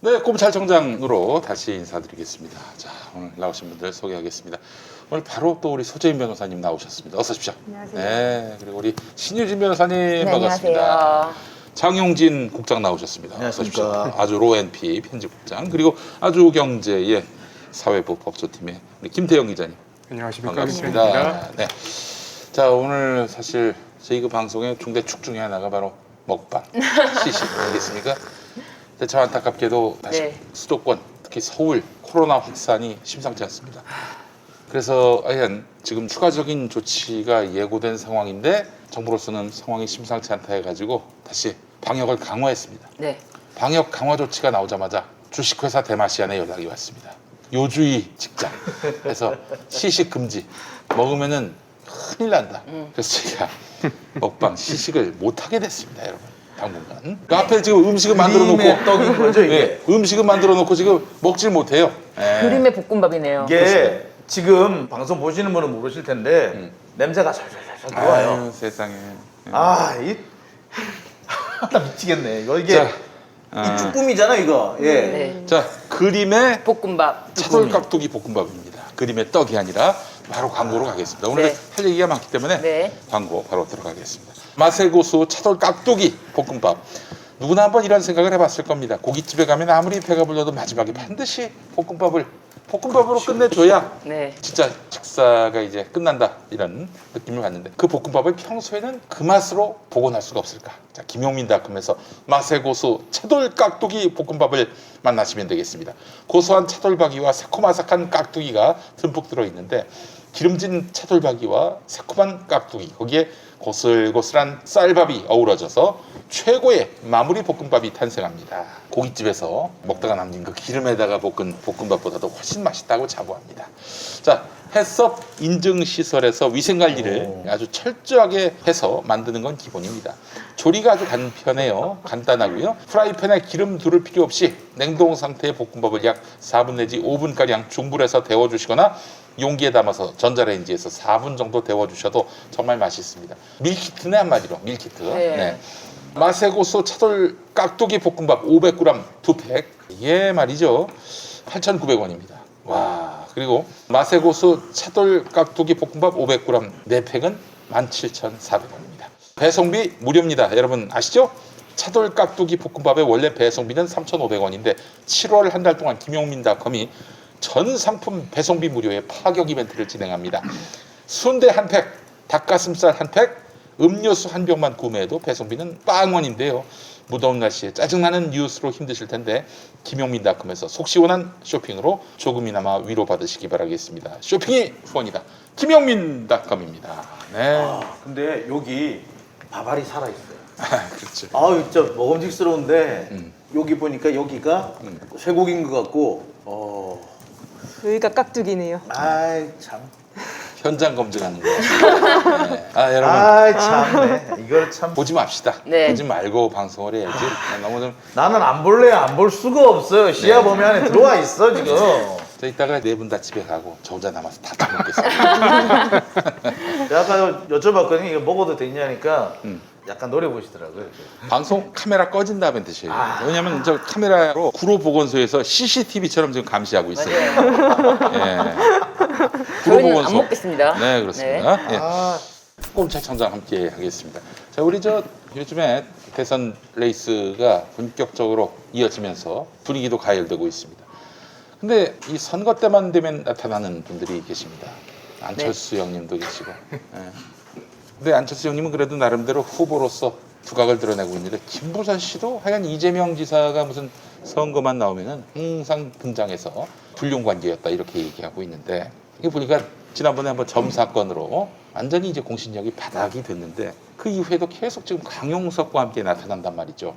네, 꼼찰청장으로 다시 인사드리겠습니다. 자, 오늘 나오신 분들 소개하겠습니다. 오늘 바로 또 우리 소재인 변호사님 나오셨습니다. 어서 오십시오. 안녕하세요. 네, 그리고 우리 신유진 변호사님 네, 반갑습니다. 안녕하세요. 장용진 국장 나오셨습니다. 어서 오십시오. 안녕하십니까. 아주 로앤피 편집국장, 그리고 아주경제의 사회부 법조팀의 우리 김태영 기자님. 안녕하십니까. 반갑습니다. 네. 자, 오늘 사실 저희 그 방송의 중대 축 중에 하나가 바로 먹방, 시식 아니겠습니까? 근데 저 안타깝게도 다시 네. 수도권, 특히 서울 코로나 확산이 심상치 않습니다. 그래서 하여간 지금 추가적인 조치가 예고된 상황인데 정부로서는 상황이 심상치 않다 해가지고 다시 방역을 강화했습니다. 네. 방역 강화 조치가 나오자마자 주식회사 대마시안에 연락이 왔습니다. 요주의 직장 해서 시식 금지, 먹으면은 큰일 난다. 그래서 제가 먹방 시식을 못하게 됐습니다, 여러분. 당분간. 그 앞에 지금 음식을 만들어 놓고 그림의 떡인 거죠 이게. 네, 음식을 만들어 놓고 지금 먹질 못해요. 네. 그림의 볶음밥이네요. 이게 지금 방송 보시는 분은 모르실 텐데 냄새가 살살살살 들어와요. 아유, 세상에. 나 미치겠네. 이게 자, 이 쭈꾸미잖아 이거. 예. 네. 자, 그림의 볶음밥. 차돌 깍두기 볶음밥입니다. 그림의 떡이 아니라 바로 광고로 가겠습니다. 오늘 네. 할 얘기가 많기 때문에 네. 광고 바로 들어가겠습니다. 맛의 고수 차돌 깍두기 볶음밥. 누구나 한번 이런 생각을 해봤을 겁니다. 고깃집에 가면 아무리 배가 불러도 마지막에 반드시 볶음밥으로 끝내줘야 네. 진짜 식사가 이제 끝난다 이런 느낌을 받는데 그 볶음밥을 평소에는 그 맛으로 복원할 수가 없을까? 자, 김용민닷컴에서 맛의 고수 차돌 깍두기 볶음밥을 만나시면 되겠습니다. 고소한 차돌박이와 새콤아삭한 깍두기가 듬뿍 들어있는데 기름진 차돌박이와 새콤한 깍두기 거기에 고슬고슬한 쌀밥이 어우러져서 최고의 마무리 볶음밥이 탄생합니다. 고깃집에서 먹다가 남긴 그 기름에다가 볶은 볶음밥보다도 훨씬 맛있다고 자부합니다. 자, 해썹 인증시설에서 위생관리를 아주 철저하게 해서 만드는 건 기본입니다. 조리가 아주 간편해요. 간단하고요. 프라이팬에 기름 두를 필요 없이 냉동 상태의 볶음밥을 약 4분 내지 5분가량 중불에서 데워주시거나 용기에 담아서 전자레인지에서 4분 정도 데워주셔도 정말 맛있습니다. 밀키트네 한마디로 밀키트. 네. 네. 맛의 고수 차돌 깍두기 볶음밥 500g 2팩 이게 말이죠 8,900원입니다. 와, 그리고 맛의 고수 차돌 깍두기 볶음밥 500g 4팩은 17,400원입니다. 배송비 무료입니다. 여러분 아시죠? 차돌 깍두기 볶음밥의 원래 배송비는 3,500원인데 7월 한 달 동안 김용민닷컴이 전 상품 배송비 무료의 파격 이벤트를 진행합니다. 순대 한 팩, 닭가슴살 한 팩, 음료수 한 병만 구매해도 배송비는 빵원인데요. 무더운 날씨에 짜증나는 뉴스로 힘드실 텐데 김용민닷컴에서 속 시원한 쇼핑으로 조금이나마 위로받으시기 바라겠습니다. 쇼핑이 후원이다. 김용민닷컴입니다. 네. 근데 여기 밥알이 살아 있어요. 그렇죠. 진짜 먹음직스러운데 여기 보니까 여기가 쇠고기인 것 같고. 여기가 깍두기네요. 참. 현장 검증하는 거. 네. 여러분 참네. 이걸 참. 보지 맙시다. 네. 보지 말고 방송을 해야지. 너무 좀. 나는 안 볼래요. 안 볼 수가 없어요. 시야 범위 안에 들어와 있어 지금. 저 이따가 네 분 다 집에 가고 저 혼자 남아서 다 먹겠습니다. 내가 아까 여쭤봤거든요. 이거 먹어도 되냐니까 약간 노래 보시더라고요. 방송 카메라 꺼진 다음에 드셔요. 왜냐면 저 카메라로 구로 보건소에서 CCTV처럼 지금 감시하고 있어요. 예. 구로 저희는 안 먹겠습니다. 네, 그렇습니다. 예. 꼼찰청장 함께 하겠습니다. 자, 우리 저 요즘에 대선 레이스가 본격적으로 이어지면서 분위기도 가열되고 있습니다. 근데 이 선거 때만 되면 나타나는 분들이 계십니다. 안철수 형님도 계시고. 예. 근데 안철수 형님은 그래도 나름대로 후보로서 두각을 드러내고 있는데 김부선 씨도 하여간 이재명 지사가 무슨 선거만 나오면은 항상 등장해서 불륜관계였다 이렇게 얘기하고 있는데 이게 보니까 지난번에 한번 점 사건으로 완전히 이제 공신력이 바닥이 됐는데 그 이후에도 계속 지금 강용석과 함께 나타난단 말이죠.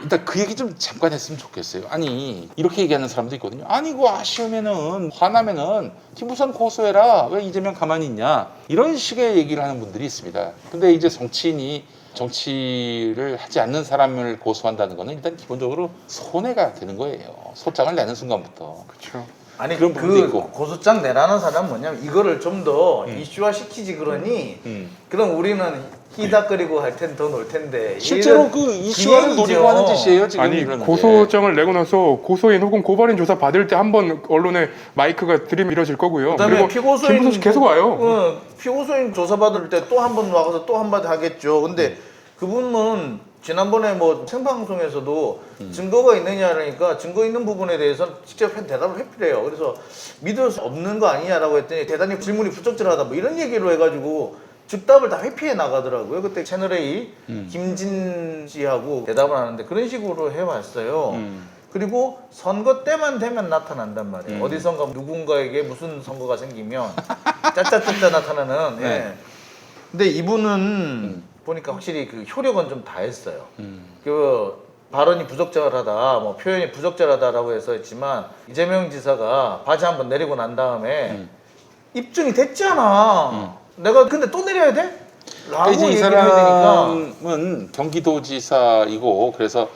일단 그 얘기 좀 잠깐 했으면 좋겠어요. 아니 이렇게 얘기하는 사람도 있거든요. 아니 그거 아쉬우면은 화나면은 김부선 고소해라. 왜 이재명 가만히 있냐. 이런 식의 얘기를 하는 분들이 있습니다. 근데 이제 정치인이 정치를 하지 않는 사람을 고소한다는 거는 일단 기본적으로 손해가 되는 거예요. 소장을 내는 순간부터. 그렇죠. 아니 그런 부분도 그 있고. 고소장 내라는 사람은 뭐냐면 이거를 좀 더 이슈화 시키지 그러니 그럼 우리는 희닥거리고 할 텐 더 놀 텐데 실제로 이런 그 이슈화를 기획이죠. 노리고 하는 짓이에요 지금. 아니 이러는 게. 고소장을 내고 나서 고소인 혹은 고발인 조사 받을 때 한번 언론에 마이크가 들이밀어질 거고요. 그다음에 그리고 피고소인 김부선 씨 계속 와요. 피고소인 조사받을 때 또 한 번 와서 또 한마디 하겠죠. 근데 그분은 지난번에 뭐 생방송에서도 증거가 있느냐니까 증거 있는 부분에 대해서는 직접 대답을 해피래요. 그래서 믿을 수 없는 거 아니냐라고 했더니 대단히 질문이 부적절하다 뭐 이런 얘기로 해가지고 즉답을 다 회피해 나가더라고요. 그때 채널A 김진 씨하고 대답을 하는데 그런 식으로 해왔어요. 그리고 선거 때만 되면 나타난단 말이에요. 어디선가 누군가에게 무슨 선거가 생기면 짜짜짜짜 나타나는. 네. 예. 근데 이분은 보니까 확실히 그 효력은 좀 다했어요. 그 발언이 부적절하다, 뭐 표현이 부적절하다라고 해서 했지만 이재명 지사가 바지 한번 내리고 난 다음에 입증이 됐잖아. 내가 근데 또 내려야 돼? 라고 이제 이 얘기를 해야 되니까. 사람은 경기도지사이고 그래서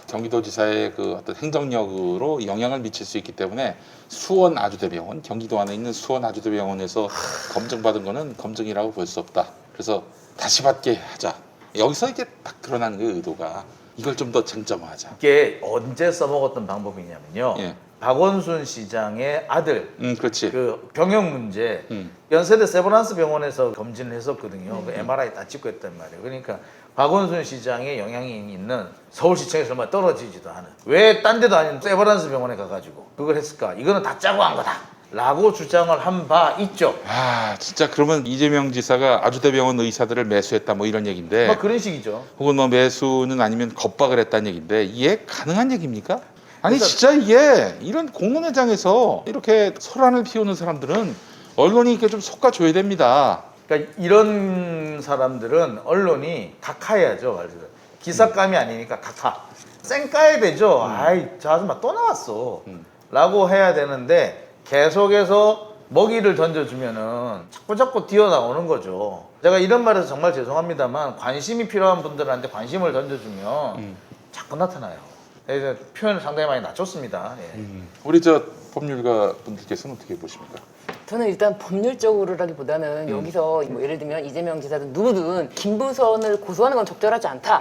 경기도지사의 그 어떤 행정력으로 영향을 미칠 수 있기 때문에 수원 아주대병원, 경기도 안에 있는 수원 아주대병원에서 검증받은 거는 검증이라고 볼 수 없다. 그래서 다시 받게 하자. 여기서 이게 딱 드러난 그 의도가 이걸 좀 더 쟁점화하자. 이게 언제 써먹었던 방법이냐면요. 예. 박원순 시장의 아들 그렇지. 그 병역 문제 음. 연세대 세브란스 병원에서 검진을 했었거든요. 그 MRI 다 찍고 했단 말이에요. 그러니까 박원순 시장의 영향이 있는 서울시청에서 정말 떨어지지도 않은 왜 딴 데도 아닌 세브란스 병원에 가가지고 그걸 했을까? 이거는 다 짜고 한 거다. 라고 주장을 한 바 있죠. 아 진짜 그러면 이재명 지사가 아주대병원 의사들을 매수했다 뭐 이런 얘기인데 막 그런 식이죠. 혹은 뭐 매수는 아니면 겁박을 했다는 얘기인데 이게 가능한 얘기입니까? 아니 그래서- 진짜 이게 이런 공론회장에서 이렇게 소란을 피우는 사람들은 언론이 이렇게 좀 솎아줘야 됩니다. 그러니까 이런 사람들은 언론이 각하해야죠. 말 그대로. 기사감이 아니니까 각하. 쌩 까야 되죠. 아이 저 아줌마 또 나왔어. 라고 해야 되는데 계속해서 먹이를 던져주면은 자꾸 뛰어나오는 거죠. 제가 이런 말해서 정말 죄송합니다만 관심이 필요한 분들한테 관심을 던져주면 자꾸 나타나요. 그래서 표현을 상당히 많이 낮췄습니다. 예. 우리 저 법률가 분들께서는 어떻게 보십니까? 저는 일단 법률적으로라기보다는 여기서 뭐 예를 들면 이재명 지사든 누구든 김부선을 고소하는 건 적절하지 않다.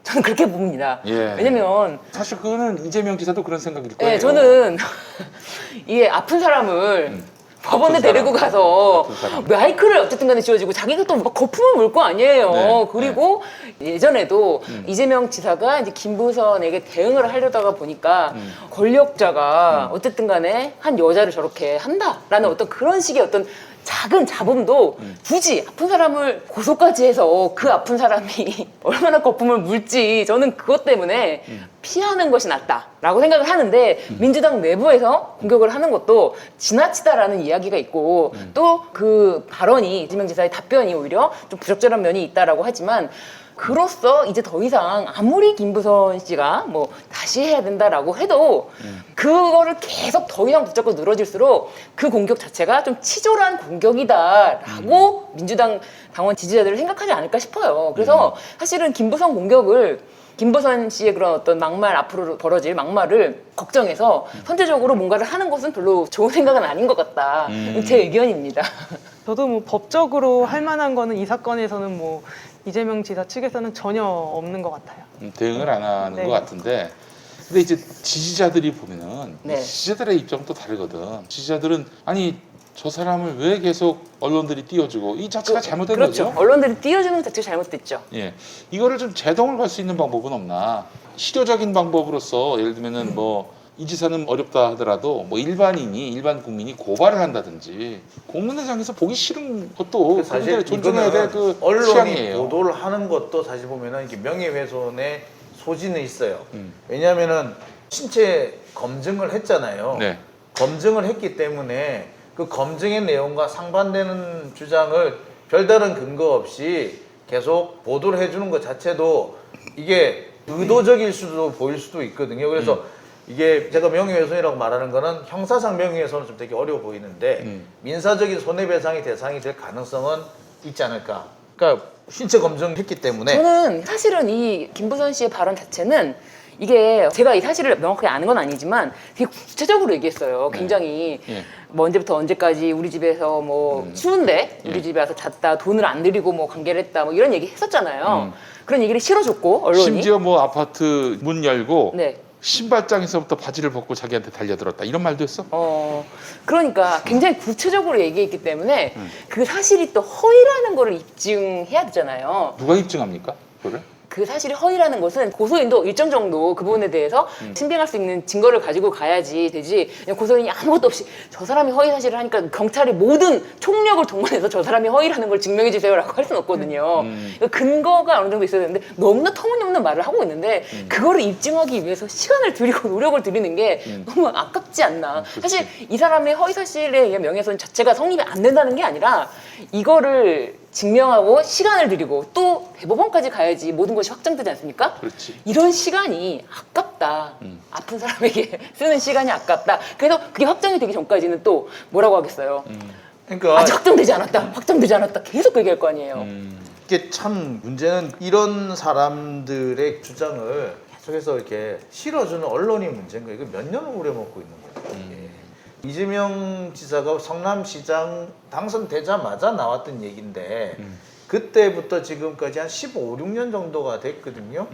저는 그렇게 봅니다. 예. 왜냐면 사실 그거는 이재명 지사도 그런 생각일 거예요. 예, 저는 이 아픈 사람을 법원에 아픈 데리고 사람. 가서 아픈 사람. 마이크를 어쨌든 간에 쥐어지고 자기가 또 막 거품을 물 거 아니에요. 네, 그리고 예전에도 이재명 지사가 이제 김부선에게 대응을 하려다가 보니까 권력자가 어쨌든 간에 한 여자를 저렇게 한다라는 어떤 그런 식의 어떤 작은 잡음도 굳이 아픈 사람을 고소까지 해서 그 아픈 사람이 얼마나 거품을 물지 저는 그것 때문에 피하는 것이 낫다라고 생각을 하는데 민주당 내부에서 공격을 하는 것도 지나치다라는 이야기가 있고 또 그 발언이 이재명 지사의 답변이 오히려 좀 부적절한 면이 있다라고 하지만 그로써 이제 더 이상 아무리 김부선 씨가 뭐 다시 해야 된다라고 해도 그거를 계속 더 이상 붙잡고 늘어질수록 그 공격 자체가 좀 치졸한 공격이다라고 민주당 당원 지지자들을 생각하지 않을까 싶어요. 그래서 사실은 김부선 공격을 김부선 씨의 그런 어떤 막말 앞으로 벌어질 막말을 걱정해서 선제적으로 뭔가를 하는 것은 별로 좋은 생각은 아닌 것 같다. 제 의견입니다. 저도 뭐 법적으로 할 만한 거는 이 사건에서는 뭐 이재명 지사 측에서는 전혀 없는 것 같아요. 대응을 안 하는 네. 것 같은데 근데 이제 지지자들이 보면은 네. 지지자들의 입장도 다르거든. 지지자들은 아니 저 사람을 왜 계속 언론들이 띄워주고 이 자체가 잘못된 그렇죠. 거죠. 언론들이 띄워주는 것 자체가 잘못됐죠. 예, 이거를 좀 제동을 걸 수 있는 방법은 없나? 실효적인 방법으로서 예를 들면은 뭐 이 지사는 어렵다 하더라도 뭐 일반 국민이 고발을 한다든지 공론회장에서 보기 싫은 것도 사실 그분들의 존중해야 될 그 언론이 취향이에요. 보도를 하는 것도 사실 보면은 이게 명예훼손의 소지는 있어요. 음. 왜냐하면은 신체 검증을 했잖아요. 네. 검증을 했기 때문에 그 검증의 내용과 상반되는 주장을 별다른 근거 없이 계속 보도를 해주는 것 자체도 이게 의도적일 수도 보일 수도 있거든요. 그래서 이게 제가 명예훼손이라고 말하는 거는 형사상 명예훼손은 좀 되게 어려워 보이는데 민사적인 손해배상의 대상이 될 가능성은 있지 않을까. 그러니까 신체 검증했기 때문에 저는 사실은 이 김부선 씨의 발언 자체는 이게 제가 이 사실을 명확하게 아는 건 아니지만 되게 구체적으로 얘기했어요. 굉장히 예. 뭐 언제부터 언제까지 우리 집에서 뭐 추운데 우리 집에 와서 잤다 돈을 안 들이고 뭐 관계를 했다 뭐 이런 얘기 했었잖아요. 그런 얘기를 실어줬고 언론이 심지어 뭐 아파트 문 열고 네. 신발장에서부터 바지를 벗고 자기한테 달려들었다 이런 말도 했어? 그러니까 굉장히 구체적으로 얘기했기 때문에 그 사실이 또 허위라는 거를 입증해야 되잖아요. 누가 입증합니까? 그거를? 그 사실이 허위라는 것은 고소인도 일정 정도 그 부분에 대해서 신빙할 수 있는 증거를 가지고 가야지 되지. 그냥 고소인이 아무것도 없이 저 사람이 허위 사실을 하니까 경찰이 모든 총력을 동원해서 저 사람이 허위라는 걸 증명해 주세요라고 할 수는 없거든요. 그러니까 근거가 어느 정도 있어야 되는데 너무나 터무니없는 말을 하고 있는데 그거를 입증하기 위해서 시간을 들이고 노력을 들이는 게 너무 아깝지 않나. 사실 이 사람의 허위 사실에 의한 명예훼손 자체가 성립이 안 된다는 게 아니라 이거를 증명하고 시간을 들이고 또 대법원까지 가야지 모든 것이 확정되지 않습니까? 그렇지. 이런 시간이 아깝다. 아픈 사람에게 쓰는 시간이 아깝다. 그래서 그게 확정이 되기 전까지는 또 뭐라고 하겠어요. 그러니까 아직 확정되지 않았다. 확정되지 않았다. 계속 얘기할 거 아니에요. 이게 참 문제는 이런 사람들의 주장을 계속해서 이렇게 실어주는 언론이 문제인 거예요. 이거 몇 년을 우려먹고 있는 거예요. 이게. 이재명 지사가 성남시장 당선되자마자 나왔던 얘기인데 그때부터 지금까지 한 15, 16년 정도가 됐거든요.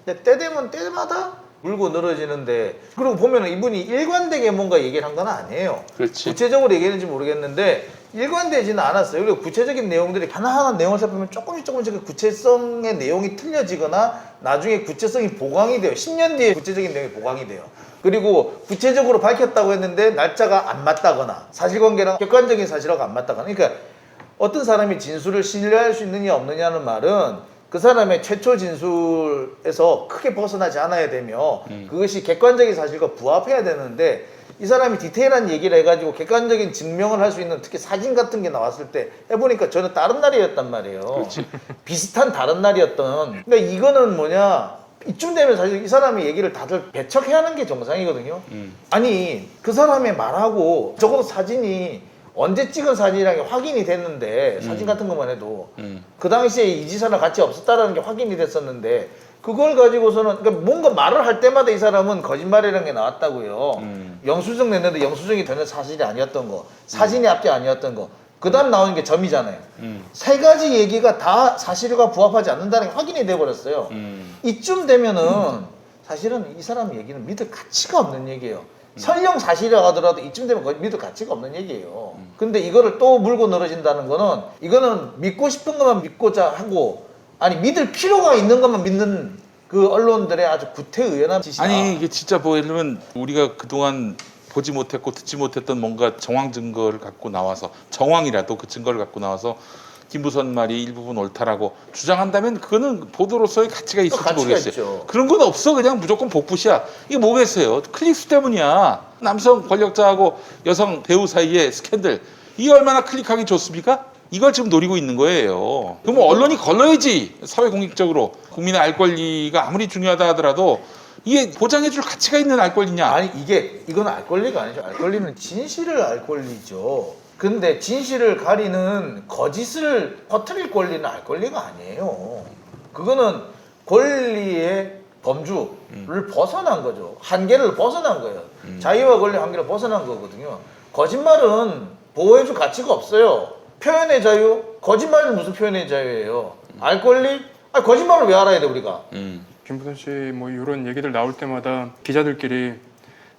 근데 때 되면 때마다 물고 늘어지는데 그리고 보면은 이분이 일관되게 뭔가 얘기를 한 건 아니에요. 그렇지. 구체적으로 얘기했는지 모르겠는데 일관되지는 않았어요. 그리고 구체적인 내용들이 하나하나 내용을 살펴보면 조금씩 그 구체성의 내용이 틀려지거나 나중에 구체성이 보강이 돼요. 10년 뒤에 구체적인 내용이 보강이 돼요. 그리고 구체적으로 밝혔다고 했는데 날짜가 안 맞다거나 사실관계랑 객관적인 사실하고 안 맞다거나 그러니까 어떤 사람이 진술을 신뢰할 수 있느냐 없느냐는 말은 그 사람의 최초 진술에서 크게 벗어나지 않아야 되며 그것이 객관적인 사실과 부합해야 되는데 이 사람이 디테일한 얘기를 해가지고 객관적인 증명을 할 수 있는 특히 사진 같은 게 나왔을 때 해보니까 저는 다른 날이었단 말이에요. 비슷한 다른 날이었던. 그러니까 이거는 뭐냐 이쯤 되면 사실 이 사람의 얘기를 다들 배척해야 하는 게 정상이거든요. 아니 그 사람의 말하고 적어도 사진이 언제 찍은 사진이라는 게 확인이 됐는데 사진 같은 것만 해도 그 당시에 이 지사랑 같이 없었다라는 게 확인이 됐었는데 그걸 가지고서는 그러니까 뭔가 말을 할 때마다 이 사람은 거짓말이라는 게 나왔다고요. 영수증 냈는데 영수증이 전혀 사실이 아니었던 거, 사진이 앞뒤 아니었던 거. 그 다음 나오는 게 점이잖아요. 세 가지 얘기가 다 사실과 부합하지 않는다는 게 확인이 돼버렸어요. 이쯤 되면은 사실은 이 사람 얘기는 믿을 가치가 없는 얘기예요. 설령 사실이라 하더라도 이쯤 되면 거의 믿을 가치가 없는 얘기예요. 근데 이거를 또 물고 늘어진다는 거는 이거는 믿고 싶은 것만 믿고자 하고 아니 믿을 필요가 있는 것만 믿는 그 언론들의 아주 구태의연한 짓이다. 아니 이게 진짜 뭐 예를 들면 우리가 그동안 보지 못했고 듣지 못했던 뭔가 정황 증거를 갖고 나와서 정황이라도 그 증거를 갖고 나와서 김부선 말이 일부분 옳다라고 주장한다면 그거는 보도로서의 가치가 있을지 가치가 모르겠어요. 있죠. 그런 건 없어. 그냥 무조건 복붙이야. 이게 뭐겠어요? 클릭수 때문이야. 남성 권력자하고 여성 배우 사이의 스캔들. 이게 얼마나 클릭하기 좋습니까? 이걸 지금 노리고 있는 거예요. 그럼 언론이 걸러야지. 사회공익적으로. 국민의 알 권리가 아무리 중요하다 하더라도 이게 보장해줄 가치가 있는 알 권리냐? 아니 이건 알 권리가 아니죠. 알 권리는 진실을 알 권리죠. 근데 진실을 가리는 거짓을 퍼뜨릴 권리는 알 권리가 아니에요. 그거는 권리의 범주를 벗어난 거죠. 한계를 벗어난 거예요. 자유와 권리 한계를 벗어난 거거든요. 거짓말은 보호해줄 가치가 없어요. 표현의 자유? 거짓말은 무슨 표현의 자유예요? 알 권리? 아니 거짓말을 왜 알아야 돼 우리가? 김부선 씨 뭐 이런 얘기들 나올 때마다 기자들끼리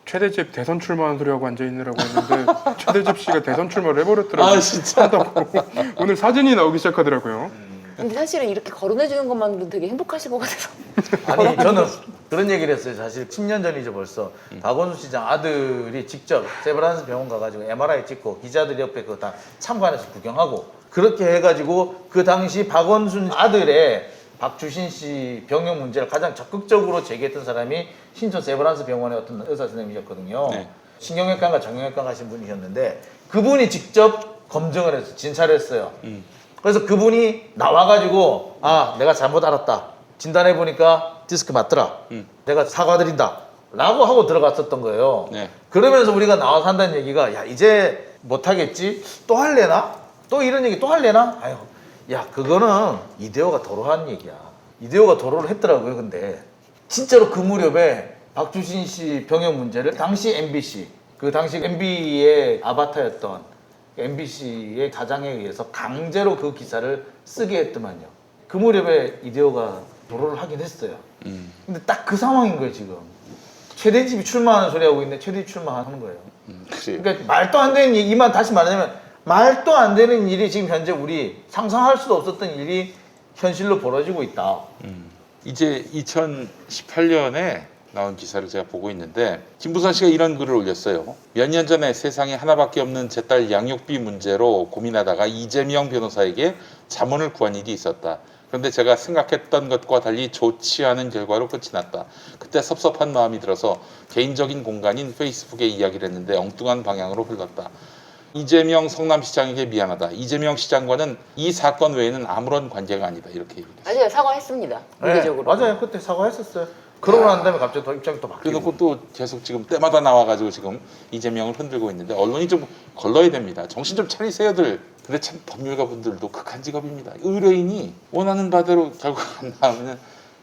최대집 대선 출마한 소리하고 앉아 있느라고 했는데 최대집 씨가 대선 출마를 해버렸더라고요. 아, 진짜? 한다고. 오늘 사진이 나오기 시작하더라고요. 근데 사실은 이렇게 거론해주는 것만으로도 되게 행복하실 것 같아서. 아니 저는 그런 얘기를 했어요. 사실 10년 전이죠 벌써. 박원순 시장 아들이 직접 세브란스 병원 가가지고 MRI 찍고 기자들 옆에 그거 다 참관해서 구경하고 그렇게 해가지고 그 당시 박원순 아들의 박주신 씨 병역 문제를 가장 적극적으로 제기했던 사람이 신촌 세브란스 병원의 어떤 의사 선생님이셨거든요. 네. 신경외과인가 정형외과 가신 분이셨는데 그분이 직접 검증을 해서 진찰을 했어요. 그래서 그분이 나와가지고 아 내가 잘못 알았다. 진단해보니까 디스크 맞더라. 내가 사과드린다. 라고 하고 들어갔었던 거예요. 네. 그러면서 우리가 나와서 한다는 얘기가 야 이제 못하겠지? 또 할래나? 또 이런 얘기 또 할래나? 아유 야 그거는 이대호가 도로 한 얘기야. 이대호가 도로를 했더라고요. 근데 진짜로 그 무렵에 박주신 씨 병역 문제를 당시 MBC 그 당시 MB의 아바타였던 MBC의 사장에 의해서 강제로 그 기사를 쓰게 했더만요. 그 무렵에 이대호가 도로를 하긴 했어요. 근데 딱 그 상황인 거예요 지금. 최대집이 출마하는 소리 하고 있는데 최대집 출마하는 거예요. 그치. 그러니까 말도 안 되는 얘기만 다시 말하자면 말도 안 되는 일이 지금 현재 우리 상상할 수도 없었던 일이 현실로 벌어지고 있다. 이제 2018년에 나온 기사를 제가 보고 있는데 김부선 씨가 이런 글을 올렸어요. 몇 년 전에 세상에 하나밖에 없는 제 딸 양육비 문제로 고민하다가 이재명 변호사에게 자문을 구한 일이 있었다. 그런데 제가 생각했던 것과 달리 좋지 않은 결과로 끝이 났다. 그때 섭섭한 마음이 들어서 개인적인 공간인 페이스북에 이야기를 했는데 엉뚱한 방향으로 흘렀다. 이재명 성남시장에게 미안하다. 이재명 시장과는 이 사건 외에는 아무런 관계가 아니다. 이렇게 얘기했어요. 맞아요. 사과했습니다. 무대적으로. 네, 맞아요. 그때 사과했었어요. 그러고 난 다음에 갑자기 또 입장이 또 바뀌고. 그래놓고 또 계속 지금 때마다 나와가지고 지금 이재명을 흔들고 있는데 언론이 좀 걸러야 됩니다. 정신 좀 차리세요들. 근데 참 법률가 분들도 극한 직업입니다. 의뢰인이 원하는 바대로 결국 안 나오면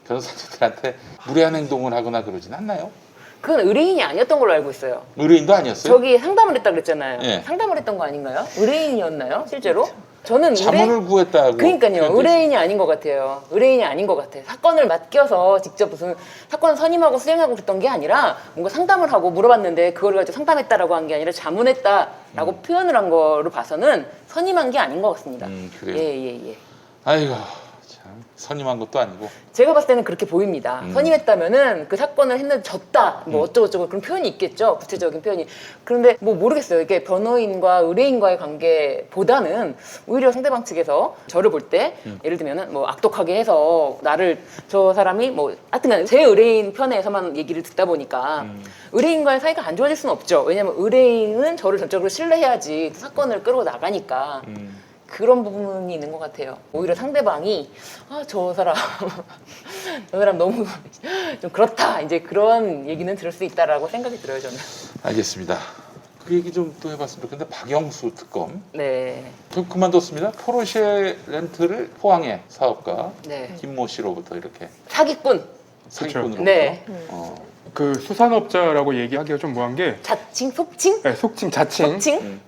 변호사들한테 무례한 행동을 하거나 그러진 않나요? 그건 의뢰인이 아니었던 걸로 알고 있어요. 의뢰인도 아니었어요? 저기 상담을 했다 그랬잖아요. 예. 상담을 했던 거 아닌가요? 의뢰인이었나요? 실제로? 저는 자문을 구했다고. 그러니까요. 표현돼 의뢰인이 아닌 것 같아요. 의뢰인이 아닌 것 같아요. 사건을 맡겨서 직접 무슨 사건 선임하고 수행하고 그랬던 게 아니라 뭔가 상담을 하고 물어봤는데 그걸 가지고 상담했다라고 한 게 아니라 자문했다라고 표현을 한 거로 봐서는 선임한 게 아닌 것 같습니다. 그래요? 예. 아이고 참 선임한 것도 아니고. 제가 봤을 때는 그렇게 보입니다. 선임했다면은 그 사건을 했는데 졌다, 뭐 어쩌고저쩌고 그런 표현이 있겠죠. 구체적인 표현이. 그런데 뭐 모르겠어요. 이게 변호인과 의뢰인과의 관계보다는 오히려 상대방 측에서 저를 볼 때 예를 들면은 뭐 악독하게 해서 나를 저 사람이 뭐 하여튼간 제 의뢰인 편에서만 얘기를 듣다 보니까 의뢰인과의 사이가 안 좋아질 수는 없죠. 왜냐면 의뢰인은 저를 전적으로 신뢰해야지 사건을 끌고 나가니까. 그런 부분이 있는 것 같아요. 오히려 상대방이 저 사람 저 사람 너무 좀 그렇다 이제 그런 얘기는 들을 수 있다라고 생각이 들어요 저는. 알겠습니다. 그 얘기 좀 또 해봤으면 좋겠는데 박영수 특검 네. 결국 그만뒀습니다. 포르쉐 렌트를 포항의 사업가 네. 김모 씨로부터 이렇게 사기꾼. 사기꾼으로부터 네. 그 수산업자라고 얘기하기가 좀 뭐한 게 자칭 속칭. 네, 속칭 자칭 속칭.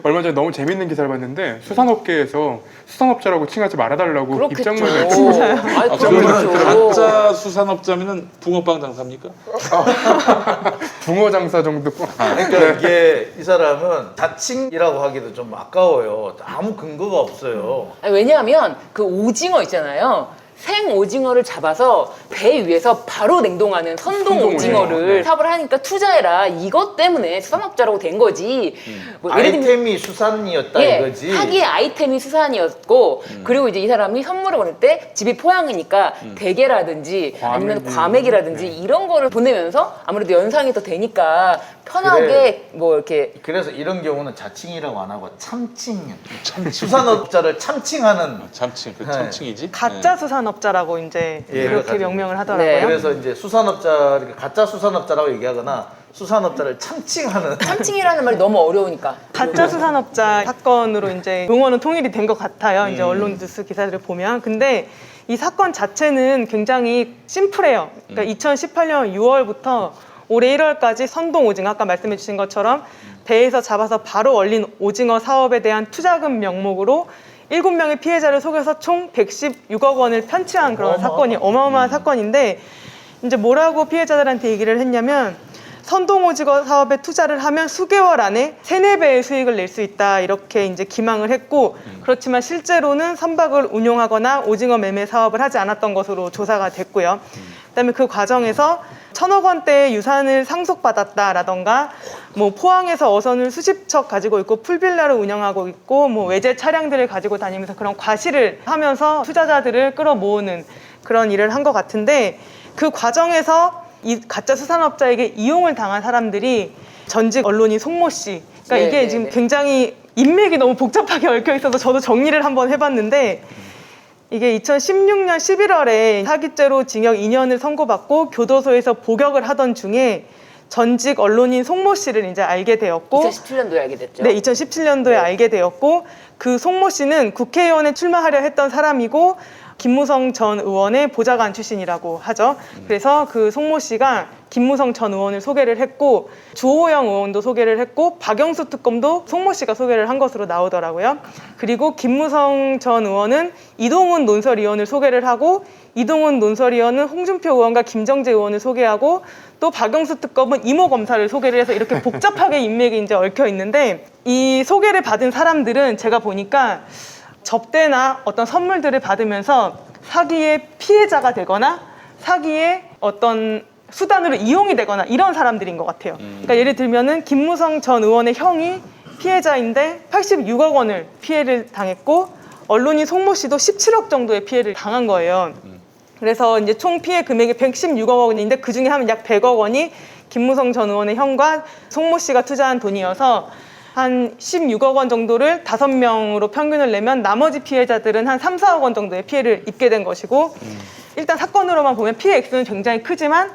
얼마 전에 너무 재밌는 기사를 봤는데 수산업계에서 수산업자라고 칭하지 말아달라고 그렇겠죠. 입장문을 냈고 아이 아, 그렇죠. 그러면 가짜 수산업자면은 붕어빵 장사입니까? 붕어 장사 정도. 그러니까 이게 이 사람은 자칭이라고 하기도 좀 아까워요. 아무 근거가 없어요. 아니, 왜냐하면 그 오징어 있잖아요. 생 오징어를 잡아서 배 위에서 바로 냉동하는 선동 선동 오징어를 오징어, 네. 사업을 하니까 투자해라 이것 때문에 수산업자라고 된 거지. 뭐 예를 들면 아이템이 수산이었다 이거지. 사기의 아이템이 수산이었고 그리고 이제 이 사람이 선물을 보낼 때 집이 포항이니까 대게라든지 아니면 과메기라든지 이런 거를 보내면서 아무래도 연상이 더 되니까 편하게 그래. 뭐 이렇게 그래서 이런 경우는 자칭이라고 안 하고 참칭. 수산업자를 참칭하는. 참칭, 그 네. 참칭이지? 가짜 수산업자라고 이제 예, 그렇게 그렇죠. 명명을 하더라고요. 네. 그래서 이제 수산업자 이렇게 가짜 수산업자라고 얘기하거나 수산업자를 참칭하는. 참칭이라는 말이 너무 어려우니까. 가짜 수산업자 사건으로 이제 용어는 통일이 된 것 같아요. 이제 언론 뉴스 기사들을 보면. 근데 이 사건 자체는 굉장히 심플해요. 그러니까 2018년 6월부터 올해 1월까지 선동 오징어, 아까 말씀해 주신 것처럼 배에서 잡아서 바로 얼린 오징어 사업에 대한 투자금 명목으로 7명의 피해자를 속여서 총 116억 원을 편취한 그런 사건이 어마어마한 사건인데 이제 뭐라고 피해자들한테 얘기를 했냐면 선동 오징어 사업에 투자를 하면 수개월 안에 3-4배의 수익을 낼 수 있다 이렇게 이제 기망을 했고 그렇지만 실제로는 선박을 운용하거나 오징어 매매 사업을 하지 않았던 것으로 조사가 됐고요. 그다음에 그 과정에서 1,000억 원대의 유산을 상속받았다라던가 뭐 포항에서 어선을 수십 척 가지고 있고 풀빌라를 운영하고 있고 뭐 외제 차량들을 가지고 다니면서 그런 과시를 하면서 투자자들을 끌어모으는 그런 일을 한 것 같은데 그 과정에서 이 가짜 수산업자에게 이용을 당한 사람들이 전직 언론인 송모 씨. 그러니까 네, 이게 네, 지금 네. 굉장히 인맥이 너무 복잡하게 얽혀 있어서 저도 정리를 한번 해봤는데 이게 2016년 11월에 사기죄로 징역 2년을 선고받고 교도소에서 복역을 하던 중에 전직 언론인 송모 씨를 이제 알게 되었고 2017년도에 알게 됐죠. 네, 2017년도에 알게 되었고 그 송모 씨는 국회의원에 출마하려 했던 사람이고 김무성 전 의원의 보좌관 출신이라고 하죠. 그래서 그 송모 씨가 김무성 전 의원을 소개를 했고 주호영 의원도 소개를 했고 박영수 특검도 송모 씨가 소개를 한 것으로 나오더라고요. 그리고 김무성 전 의원은 이동훈 논설위원을 소개를 하고 이동훈 논설위원은 홍준표 의원과 김정재 의원을 소개하고 또 박영수 특검은 이모 검사를 소개를 해서 이렇게 복잡하게 인맥이 이제 얽혀 있는데 이 소개를 받은 사람들은 제가 보니까 접대나 어떤 선물들을 받으면서 사기의 피해자가 되거나 사기의 어떤 수단으로 이용이 되거나 이런 사람들인 것 같아요. 그러니까 예를 들면은 김무성 전 의원의 형이 피해자인데 86억 원을 피해를 당했고 언론인 송모 씨도 17억 정도의 피해를 당한 거예요. 그래서 이제 총 피해 금액이 116억 원인데 그 중에 하면 약 100억 원이 김무성 전 의원의 형과 송모 씨가 투자한 돈이어서 한 16억 원 정도를 5명으로 평균을 내면 나머지 피해자들은 한 3, 4억 원 정도의 피해를 입게 된 것이고 일단 사건으로만 보면 피해 액수는 굉장히 크지만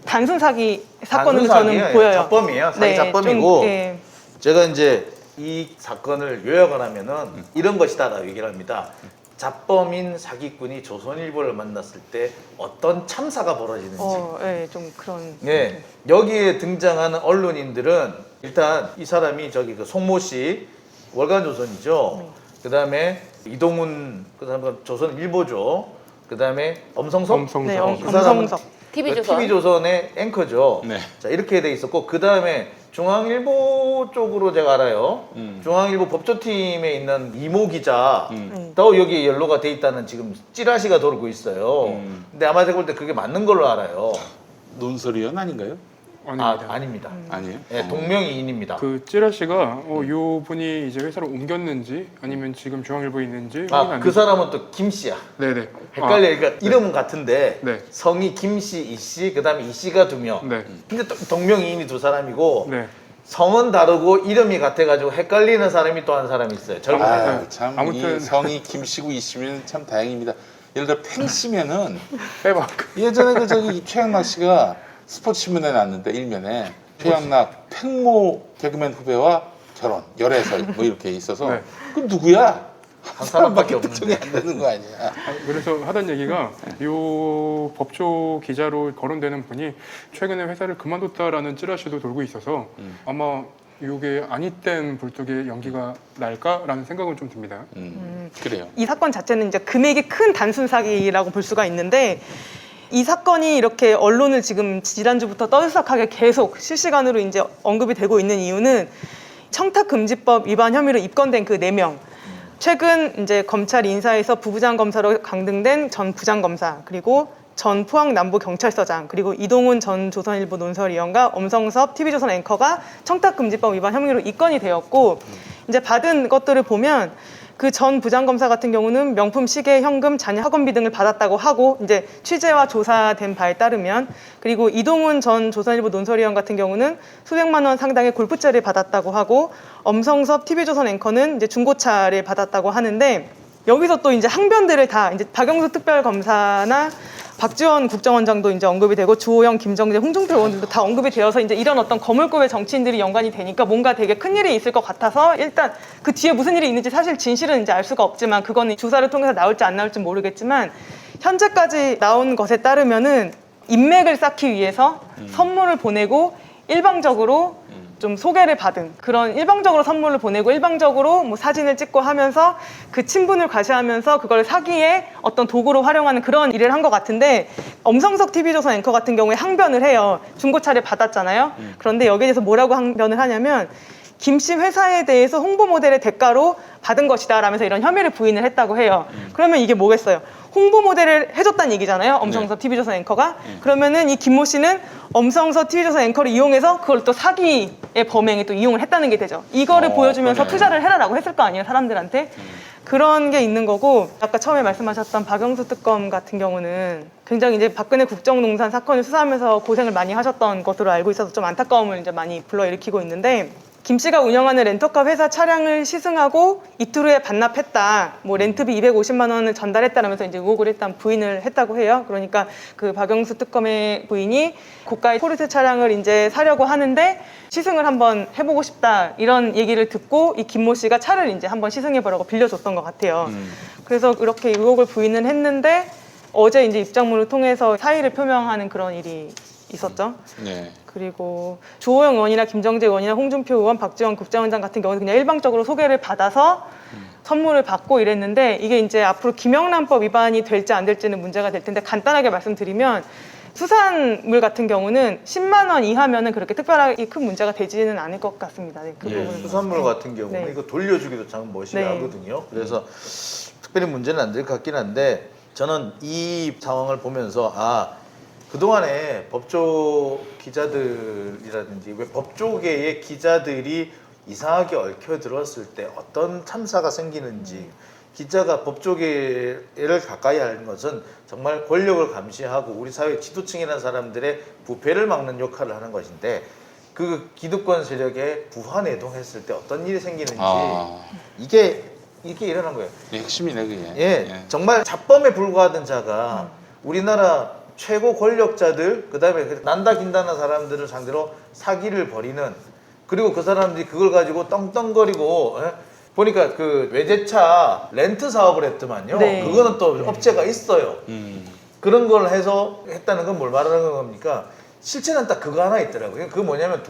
단순 사기 사건으로 저는 보여요. 잡범이에요. 사기 네, 잡범이고 좀, 예. 제가 이제 이 사건을 요약을 하면은 이런 것이다라고 얘기를 합니다. 잡범인 사기꾼이 조선일보를 만났을 때 어떤 참사가 벌어지는지. 예, 좀 그런. 예, 여기에 등장하는 언론인들은 일단 이 사람이 저기 그 송모 씨 월간조선이죠. 그다음에 이동훈 그다음에 조선일보죠. 그다음에 엄성석. 엄성석. 네, 그 사람은 엄성석. TV조선. TV조선의 앵커죠. 네. 자 이렇게 돼 있었고 그 다음에 중앙일보 쪽으로 제가 알아요. 중앙일보 법조팀에 있는 이모 기자 또 여기 연로가 돼 있다는 지금 찌라시가 돌고 있어요. 근데 아마 제가 볼 때 그게 맞는 걸로 알아요. 논설위원 아닌가요? 아닙니다. 아닙니다. 아니에요? 네, 동명이인입니다. 그 찌라시가 요 분이 이제 회사를 옮겼는지 아니면 지금 중앙일보에 있는지 확인 안 그 됐어요. 사람은 또 김씨야. 네네. 헷갈려. 그러니까 이름은 같은데 네. 성이 김씨, 이씨, 그다음에 이씨가 2명. 네. 근데 또 동명이인이 2사람이고 네. 성은 다르고 이름이 같아가지고 헷갈리는 사람이 또 한 사람이 있어요. 젊은 애가. 아, 참 아무튼- 이 성이 김씨고 이씨면 참 다행입니다. 예를 들어 팽씨면은 빼박. 예전에 그 저기 최양락 씨가 스포츠 신문에 났는데 일면에 최양락 팽모 개그맨 후배와 결혼 열애설 뭐 이렇게 있어서 네. 그 누구야? 한 사람밖에 특정이 안 되는 거 아니야? 그래서 하던 얘기가 요 법조 기자로 거론되는 분이 최근에 회사를 그만뒀다라는 찌라시도 돌고 있어서 아마 요게 아니땐 불뚝에 연기가 날까라는 생각은 좀 듭니다. 그래요. 이 사건 자체는 이제 금액이 큰 단순 사기라고 볼 수가 있는데 이 사건이 이렇게 언론을 지금 지난주부터 떠들썩하게 계속 실시간으로 이제 언급이 되고 있는 이유는 청탁금지법 위반 혐의로 입건된 그 4명. 최근 이제 검찰 인사에서 부부장 검사로 강등된 전 부장검사 그리고 전 포항남부경찰서장 그리고 이동훈 전 조선일보 논설위원과 엄성섭 TV조선 앵커가 청탁금지법 위반 혐의로 입건이 되었고 이제 받은 것들을 보면 그 전 부장검사 같은 경우는 명품 시계, 현금, 자녀 학원비 등을 받았다고 하고 이제 취재와 조사된 바에 따르면 그리고 이동훈 전 조선일보 논설위원 같은 경우는 수백만 원 상당의 골프채를 받았다고 하고 엄성섭 TV조선 앵커는 이제 중고차를 받았다고 하는데 여기서 또 이제 항변들을 다 이제 박영수 특별검사나 박지원 국정원장도 이제 언급이 되고 주호영, 김정재, 홍준표 의원들도 다 언급이 되어서 이제 이런 어떤 거물급의 정치인들이 연관이 되니까 뭔가 되게 큰 일이 있을 것 같아서 일단 그 뒤에 무슨 일이 있는지 사실 진실은 이제 알 수가 없지만 그거는 조사를 통해서 나올지 안 나올지 모르겠지만 현재까지 나온 것에 따르면은 인맥을 쌓기 위해서 선물을 보내고 일방적으로 좀 소개를 받은 그런 일방적으로 선물을 보내고 일방적으로 뭐 사진을 찍고 하면서 그 친분을 과시하면서 그걸 사기의 어떤 도구로 활용하는 그런 일을 한 것 같은데 엄성석 TV조선 앵커 같은 경우에 항변을 해요. 중고차를 받았잖아요. 그런데 여기에 대해서 뭐라고 항변을 하냐면 김씨 회사에 대해서 홍보 모델의 대가로 받은 것이다 라면서 이런 혐의를 부인을 했다고 해요. 그러면 이게 뭐겠어요? 홍보 모델을 해줬다는 얘기잖아요. 엄성서 TV조선 앵커가. 그러면은 이 김모 씨는 엄성서 TV조선 앵커를 이용해서 그걸 또 사기의 범행에 또 이용을 했다는 게 되죠. 이거를 보여주면서 그러네. 투자를 해라라고 했을 거 아니에요, 사람들한테. 그런 게 있는 거고 아까 처음에 말씀하셨던 박영수 특검 같은 경우는 굉장히 이제 박근혜 국정농단 사건을 수사하면서 고생을 많이 하셨던 것으로 알고 있어서 좀 안타까움을 이제 많이 불러일으키고 있는데 김 씨가 운영하는 렌터카 회사 차량을 시승하고 이틀 후에 반납했다. 뭐 렌트비 250만 원을 전달했다라면서 이제 의혹을 일단 부인을 했다고 해요. 그러니까 그 박영수 특검의 부인이 고가의 포르쉐 차량을 이제 사려고 하는데 시승을 한번 해보고 싶다 이런 얘기를 듣고 이 김모 씨가 차를 이제 한번 시승해보라고 빌려줬던 것 같아요. 그래서 이렇게 의혹을 부인은 했는데 어제 이제 입장문을 통해서 사의를 표명하는 그런 일이 있었죠. 네. 그리고 주호영 의원이나 김정재 의원이나 홍준표 의원, 박지원 국정원장 같은 경우는 그냥 일방적으로 소개를 받아서 선물을 받고 이랬는데 이게 이제 앞으로 김영란법 위반이 될지 안 될지는 문제가 될 텐데 간단하게 말씀드리면 수산물 같은 경우는 10만 원 이하면은 그렇게 특별하게 큰 문제가 되지는 않을 것 같습니다. 네, 그 예, 부분은. 수산물 같은 경우는 네. 이거 돌려주기도 참 멋이하거든요. 그래서 특별히 문제는 안 될 것 같긴 한데 저는 이 상황을 보면서 그동안에 법조 기자들이라든지 왜 법조계의 기자들이 이상하게 얽혀들었을 때 어떤 참사가 생기는지 기자가 법조계를 가까이 하는 것은 정말 권력을 감시하고 우리 사회 지도층이라는 사람들의 부패를 막는 역할을 하는 것인데 그 기득권 세력에 부화내동했을 때 어떤 일이 생기는지 이게 일어난 거예요. 핵심이네 그게. 예, 정말 잡범에 불과하던 자가 우리나라 최고 권력자들 그다음에 난다 긴다는 사람들을 상대로 사기를 벌이는 그리고 그 사람들이 그걸 가지고 떵떵거리고 보니까 그 외제차 렌트 사업을 했더만요. 네. 그거는 또 업체가 있어요. 그런 걸 해서 했다는 건 뭘 말하는 겁니까? 실체는 딱 그거 하나 있더라고요. 그게 뭐냐면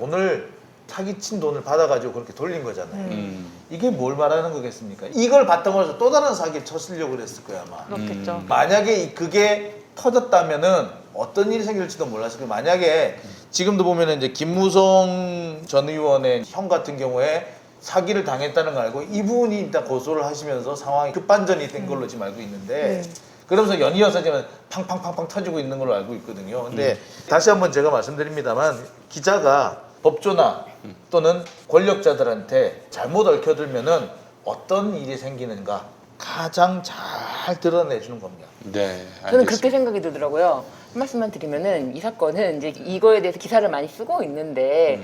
사기친 돈을 받아가지고 그렇게 돌린 거잖아요. 이게 뭘 말하는 거겠습니까? 이걸 바탕으로 해서 또 다른 사기를 쳤으려고 그랬을 거야 아마. 그렇겠죠. 만약에 그게 터졌다면은 어떤 일이 생길지도 몰랐을 거예요. 만약에 지금도 보면은 이제 김무성 전 의원의 형 같은 경우에 사기를 당했다는 걸 알고 이분이 일단 고소를 하시면서 상황이 급반전이 된 걸로 지금 알고 있는데 그러면서 연이어서 지금 팡팡팡팡 터지고 있는 걸로 알고 있거든요. 근데 다시 한번 제가 말씀드립니다만 기자가 법조나 또는 권력자들한테 잘못 얽혀들면은 어떤 일이 생기는가 가장 잘 드러내주는 겁니다. 네. 저는 그렇게 생각이 들더라고요. 한 말씀만 드리면은 이 사건은 이제 이거에 대해서 기사를 많이 쓰고 있는데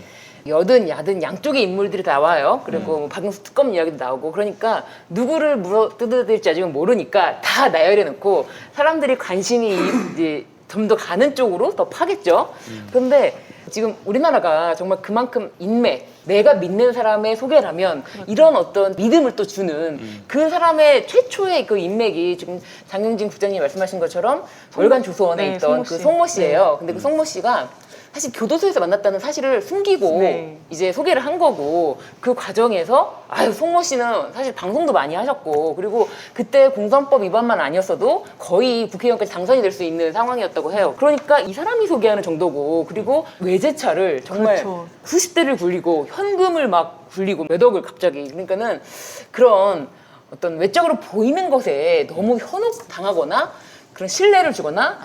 여든 야든 양쪽의 인물들이 나와요. 그리고 뭐 박영수 특검 이야기도 나오고 그러니까 누구를 물어 뜯어야 될지 아직은 모르니까 다 나열해 놓고 사람들이 관심이 이제 좀 더 가는 쪽으로 더 파겠죠. 그런데 지금 우리나라가 정말 그만큼 인맥, 내가 믿는 사람의 소개라면 이런 어떤 믿음을 또 주는 그 사람의 최초의 그 인맥이 지금 장영진 국장님이 말씀하신 것처럼 월간조선에 네, 있던 송모 그 씨. 송모 씨예요. 근데 그 송모 씨가 사실 교도소에서 만났다는 사실을 숨기고 네. 이제 소개를 한 거고 그 과정에서 송모 씨는 사실 방송도 많이 하셨고 그리고 그때 공선법 위반만 아니었어도 거의 국회의원까지 당선이 될 수 있는 상황이었다고 해요. 그러니까 이 사람이 소개하는 정도고 그리고 외제차를 정말 그렇죠. 수십 대를 굴리고 현금을 막 굴리고 몇 억을 갑자기 그러니까는 그런 어떤 외적으로 보이는 것에 너무 현혹 당하거나 그런 신뢰를 주거나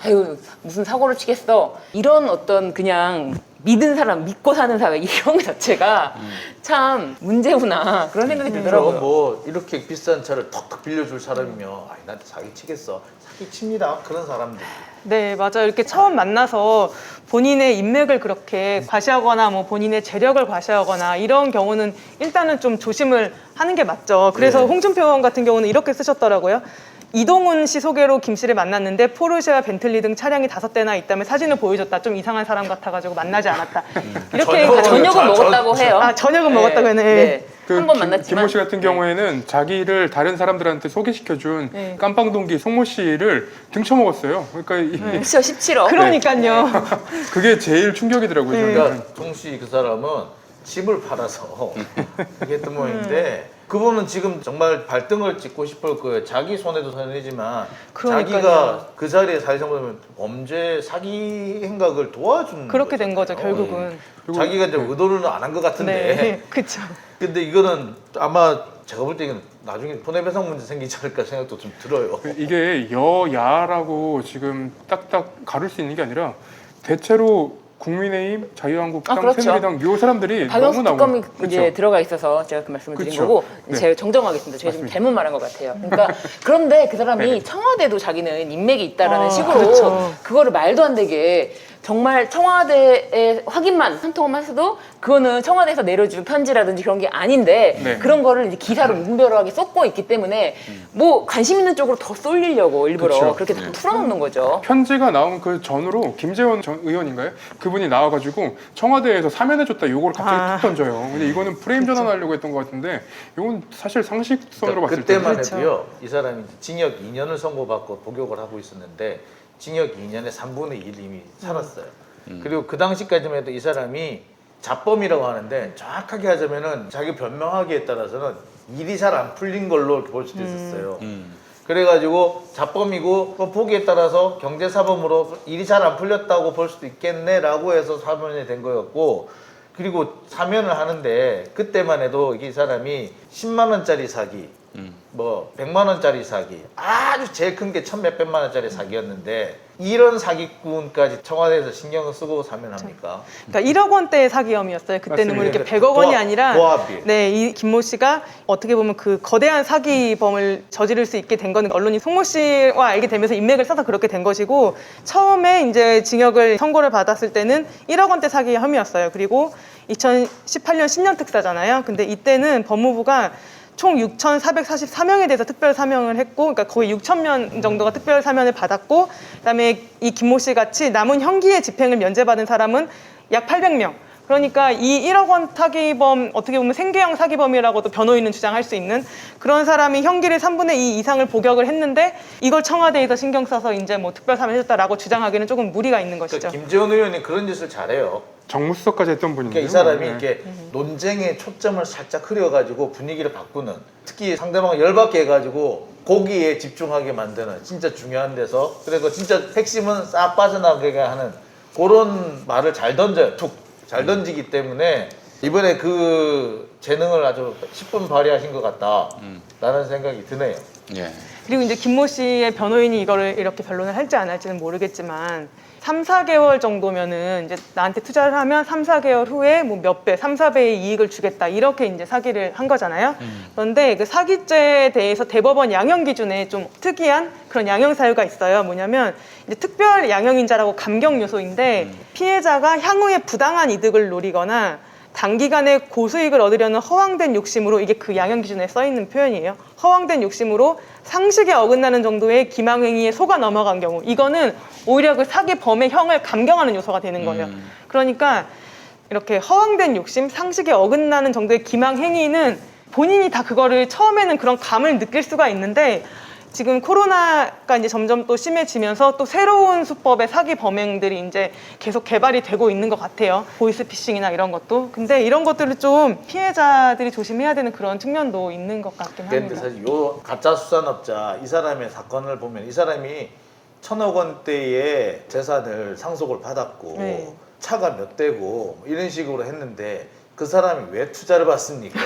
무슨 사고를 치겠어 이런 어떤 그냥 믿은 사람 믿고 사는 사회 이런 것 자체가 참 문제구나 그런 생각이 들더라고요. 뭐 이렇게 비싼 차를 턱턱 빌려줄 사람이면 나한테 사기치겠어 사기칩니다 그런 사람들. 네, 맞아요. 이렇게 처음 만나서 본인의 인맥을 그렇게 과시하거나 뭐 본인의 재력을 과시하거나 이런 경우는 일단은 좀 조심을 하는 게 맞죠. 그래서 네. 홍준표 의원 같은 경우는 이렇게 쓰셨더라고요. 이동훈 씨 소개로 김 씨를 만났는데 포르쉐와 벤틀리 등 차량이 5대나 있다며 사진을 보여줬다. 좀 이상한 사람 같아가지고 만나지 않았다. 이렇게 저녁은 먹었다고 해요. 저녁은 먹었다고 하네. 네. 그 한 번 김모 만났지만 씨 같은 경우에는 자기를 다른 사람들한테 소개시켜준 네. 깜빵동기 송모 씨를 등쳐먹었어요. 그러니까 그렇죠 17억. 그러니까요. 그게 제일 충격이더라고요. 저는. 그러니까 동씨 그 사람은 집을 팔아서 이게 했던 모양인데 그분은 지금 정말 발등을 찍고 싶을 거예요. 자기 손해도 손해지만 그러니까요. 자기가 그 자리에 사실상 보면 범죄 사기 행각을 도와준 그렇게 된 거죠, 거잖아요. 결국은. 자기가 이제 의도는 안 한 것 같은데 네, 그렇죠. 근데 이거는 아마 제가 볼 때 이건 나중에 손해배상 문제 생기지 않을까 생각도 좀 들어요. 이게 여야라고 지금 딱딱 가를 수 있는 게 아니라 대체로 국민의힘, 자유한국당, 그렇죠. 새누리당 요 사람들이 박영수 너무 특검이 나오고 이제 들어가 있어서 제가 그 말씀을 드린 그렇죠. 거고 네. 제가 정정하겠습니다. 제가 지금 맞습니다. 잘못 말한 것 같아요. 그러니까 그런데 그 사람이 네. 청와대도 자기는 인맥이 있다라는 식으로 그렇죠. 그거를 말도 안 되게 정말 청와대에 확인만 한 통만 해도 그거는 청와대에서 내려준 편지라든지 그런 게 아닌데 네. 그런 거를 이제 기사로 무분별하게 쏟고 있기 때문에 뭐 관심 있는 쪽으로 더 쏠리려고 일부러 그쵸. 그렇게 다 풀어놓는 거죠. 편지가 나온 그 전으로 김재원 전 의원인가요? 그분이 나와가지고 청와대에서 사면해줬다 요걸 갑자기 툭 던져요. 근데 이거는 프레임 전환하려고 했던 것 같은데 이건 사실 상식선으로 봤을 때 그때만 그렇죠. 해도요. 이 사람이 징역 2년을 선고받고 복역을 하고 있었는데 징역 2년에 3분의 1 이미 살았어요. 그리고 그 당시까지만 해도 이 사람이 자범이라고 하는데 정확하게 하자면은 자기 변명하기에 따라서는 일이 잘 안 풀린 걸로 이렇게 볼 수도 있었어요. 그래가지고 자범이고 그 보기에 따라서 경제사범으로 일이 잘 안 풀렸다고 볼 수도 있겠네라고 해서 사면이 된 거였고, 그리고 사면을 하는데 그때만 해도 이 사람이 10만 원짜리 사기, 뭐 100만 원짜리 사기, 아주 제일 큰 게 1,몇백만 원짜리 사기였는데 이런 사기꾼까지 청와대에서 신경을 쓰고 사면합니까? 그러니까 1억 원대의 사기 혐의였어요. 그때는 뭐 맞습니다. 이렇게 100억 원이 아니라 고압이. 네, 이 김모 씨가 어떻게 보면 그 거대한 사기범을 저지를 수 있게 된 거는 언론이 송모 씨와 알게 되면서 인맥을 써서 그렇게 된 것이고, 처음에 이제 징역을 선고를 받았을 때는 1억 원대 사기 혐의였어요. 그리고 2018년 신년 특사잖아요. 근데 이때는 법무부가 총 6,444명에 대해서 특별 사면을 했고, 그러니까 거의 6,000명 정도가 특별 사면을 받았고, 그다음에 이 김모 씨 같이 남은 형기의 집행을 면제받은 사람은 약 800명. 그러니까 이 1억 원 사기범, 어떻게 보면 생계형 사기범이라고도 변호인은 주장할 수 있는 그런 사람이 형기를 3분의 2 이상을 복역을 했는데 이걸 청와대에서 신경 써서 이제 뭐 특별 사면해줬다라고 주장하기는 조금 무리가 있는 것이죠. 그러니까 김재원 의원이 그런 짓을 잘해요. 정무수석까지 했던 분인데 그러니까 이 사람이 이렇게 논쟁의 초점을 살짝 흐려가지고 분위기를 바꾸는, 특히 상대방을 열받게 해가지고 거기에 집중하게 만드는 진짜 중요한 데서, 그리고 진짜 핵심은 싹 빠져나가게 하는 그런 말을 잘 던져요. 툭 잘 던지기 때문에 이번에 그 재능을 아주 10분 발휘하신 것 같다라는 생각이 드네요. 예. 그리고 이제 김모 씨의 변호인이 이거를 이렇게 변론을 할지 안 할지는 모르겠지만 3, 4개월 정도면은 이제 나한테 투자를 하면 3, 4개월 후에 뭐 몇 배, 3, 4배의 이익을 주겠다 이렇게 이제 사기를 한 거잖아요. 그런데 그 사기죄에 대해서 대법원 양형 기준에 좀 특이한 그런 양형 사유가 있어요. 뭐냐면 이제 특별 양형인자라고 감경 요소인데 피해자가 향후에 부당한 이득을 노리거나 단기간에 고수익을 얻으려는 허황된 욕심으로, 이게 그 양형 기준에 써 있는 표현이에요. 허황된 욕심으로 상식에 어긋나는 정도의 기망행위에 속아 넘어간 경우, 이거는 오히려 그 사기범의 형을 감경하는 요소가 되는 거예요. 그러니까 이렇게 허황된 욕심, 상식에 어긋나는 정도의 기망행위는 본인이 다 그거를 처음에는 그런 감을 느낄 수가 있는데, 지금 코로나가 이제 점점 또 심해지면서 또 새로운 수법의 사기 범행들이 이제 계속 개발이 되고 있는 것 같아요. 보이스피싱이나 이런 것도. 근데 이런 것들을 좀 피해자들이 조심해야 되는 그런 측면도 있는 것 같긴 근데 합니다. 사실 요 가짜 수산업자 이 사람의 사건을 보면 이 사람이 1,000억 원대의 재산을 상속을 받았고 네. 차가 몇 대고 이런 식으로 했는데 그 사람이 왜 투자를 받습니까?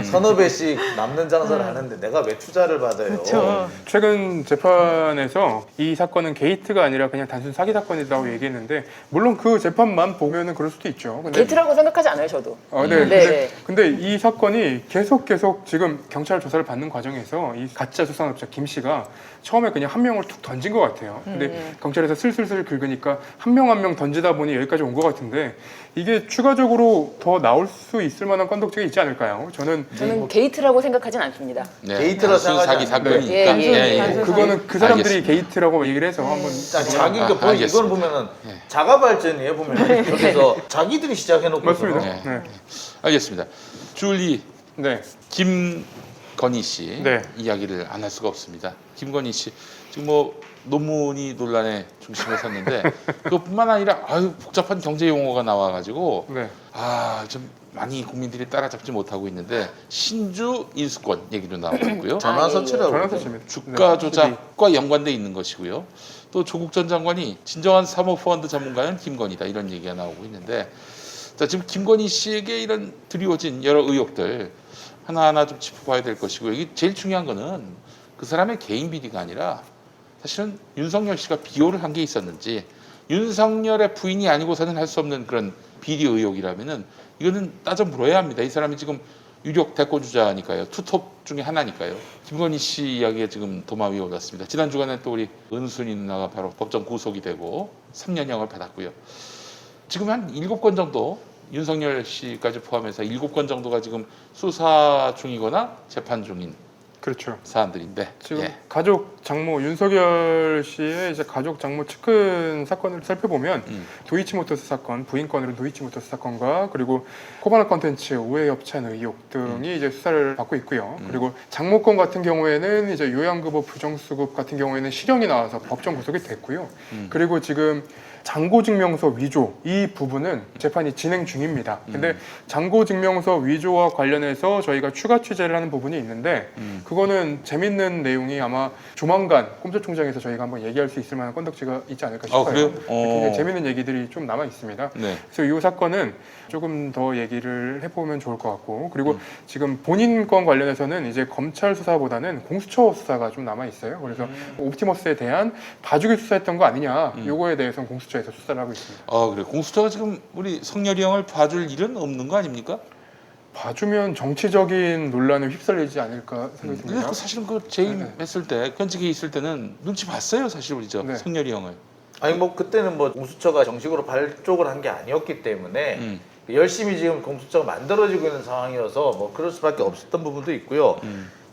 서너 배씩 남는 장사를 하는데 내가 왜 투자를 받아요? 그렇죠. 최근 재판에서 이 사건은 게이트가 아니라 그냥 단순 사기 사건이라고 얘기했는데, 물론 그 재판만 보면은 그럴 수도 있죠. 근데 게이트라고 생각하지 않아요, 저도. 네. 네. 근데 이 사건이 계속 지금 경찰 조사를 받는 과정에서 이 가짜 수산업자 김 씨가 처음에 그냥 한 명을 툭 던진 것 같아요. 근데 경찰에서 슬슬 긁으니까 한 명 한 명 던지다 보니 여기까지 온 것 같은데, 이게 추가적으로 더 나올 수 있을 만한 건덕지가 있지 않을까요? 저는 저는 게이트라고 생각하진 않습니다. 네. 게이트라 단순 생각하지 사기 않는데. 사건이니까. 예, 예. 단순 그거는 그 사람들이 알겠습니다. 게이트라고 얘기를 해서 한번 자기 이건 알겠습니다. 보면은 자가 발전이에요. 보면 여기서 자기들이 시작해놓고 맞습니다. 네. 네. 알겠습니다. 줄리 네. 김건희 씨 네. 이야기를 안 할 수가 없습니다. 김건희 씨 지금 뭐 논문이 논란의 중심에 섰는데 그것뿐만 아니라 아유 복잡한 경제 용어가 나와가지고 네. 좀 많이 국민들이 따라잡지 못하고 있는데 신주 인수권 얘기도 나오고 있고요. 전환서치라고 전환서치입니다. 주가 네. 조작과 연관돼 있는 것이고요. 또 조국 전 장관이 진정한 사모펀드 전문가는 김건희다 이런 얘기가 나오고 있는데, 자 지금 김건희 씨에게 이런 드리워진 여러 의혹들 하나하나 좀 짚어봐야 될 것이고, 이게 제일 중요한 거는 그 사람의 개인 비리가 아니라 사실은 윤석열 씨가 비호를 한 게 있었는지, 윤석열의 부인이 아니고서는 할 수 없는 그런 비리 의혹이라면은 이거는 따져 물어야 합니다. 이 사람이 지금 유력 대꼬주자니까요. 투톱 중에 하나니까요. 김건희 씨 이야기가 지금 도마 위에 올랐습니다. 지난 주간에 또 우리 은순이 누나가 바로 법정 구속이 되고 3년형을 받았고요. 지금 한 7건 정도 윤석열 씨까지 포함해서 7건 정도가 지금 수사 중이거나 재판 중인 그렇죠. 사안들인데 지금 예. 가족 장모 윤석열 씨의 이제 가족 장모 측근 사건을 살펴보면 도이치모터스 사건, 부인권으로 도이치모터스 사건과 그리고 코바나 컨텐츠 오해 협찬 의혹 등이 이제 수사를 받고 있고요. 그리고 장모권 같은 경우에는 이제 요양급여 부정수급 같은 경우에는 실형이 나와서 법정 구속이 됐고요. 그리고 지금 장고증명서 위조 이 부분은 재판이 진행 중입니다. 근데 장고증명서 위조와 관련해서 저희가 추가 취재를 하는 부분이 있는데 그거는 재밌는 내용이 아마 조만간 검찰총장에서 저희가 한번 얘기할 수 있을 만한 건덕지가 있지 않을까 싶어요. 그래요? 굉장히 재밌는 얘기들이 좀 남아 있습니다. 네. 그래서 이 사건은 조금 더 얘기를 해보면 좋을 것 같고 그리고 지금 본인 건 관련해서는 이제 검찰 수사보다는 공수처 수사가 좀 남아 있어요. 그래서 옵티머스에 대한 봐주기 수사했던 거 아니냐 요거에 대해서는 공수처에서 수사를 하고 있습니다. 그래. 공수처가 지금 우리 성렬이 형을 봐줄 일은 없는 거 아닙니까? 봐주면 정치적인 논란에 휩쓸리지 않을까 생각이 근데 듭니다. 사실은 그 재임 했을 때 현직에 있을 때는 눈치 봤어요. 사실 우리 네. 성렬이 형을. 아니 뭐 그때는 뭐 공수처가 정식으로 발족을 한 게 아니었기 때문에 열심히 지금 공수처가 만들어지고 있는 상황이어서 뭐 그럴 수밖에 없었던 부분도 있고요.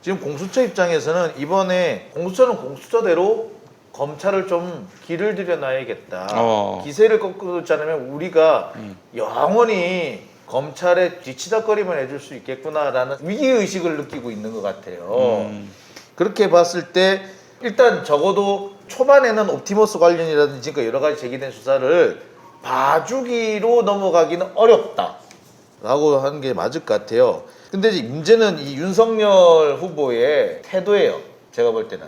지금 공수처 입장에서는 이번에 공수처는 공수처대로 검찰을 좀 길을 들여놔야겠다. 기세를 꺾지 않으면 우리가 영원히 검찰에 뒤치다거리만 해줄 수 있겠구나라는 위기의식을 느끼고 있는 것 같아요. 그렇게 봤을 때 일단 적어도 초반에는 옵티머스 관련이라든지 여러 가지 제기된 수사를 봐주기로 넘어가기는 어렵다라고 하는 게 맞을 것 같아요. 근데 이제 문제는 이 윤석열 후보의 태도예요. 제가 볼 때는.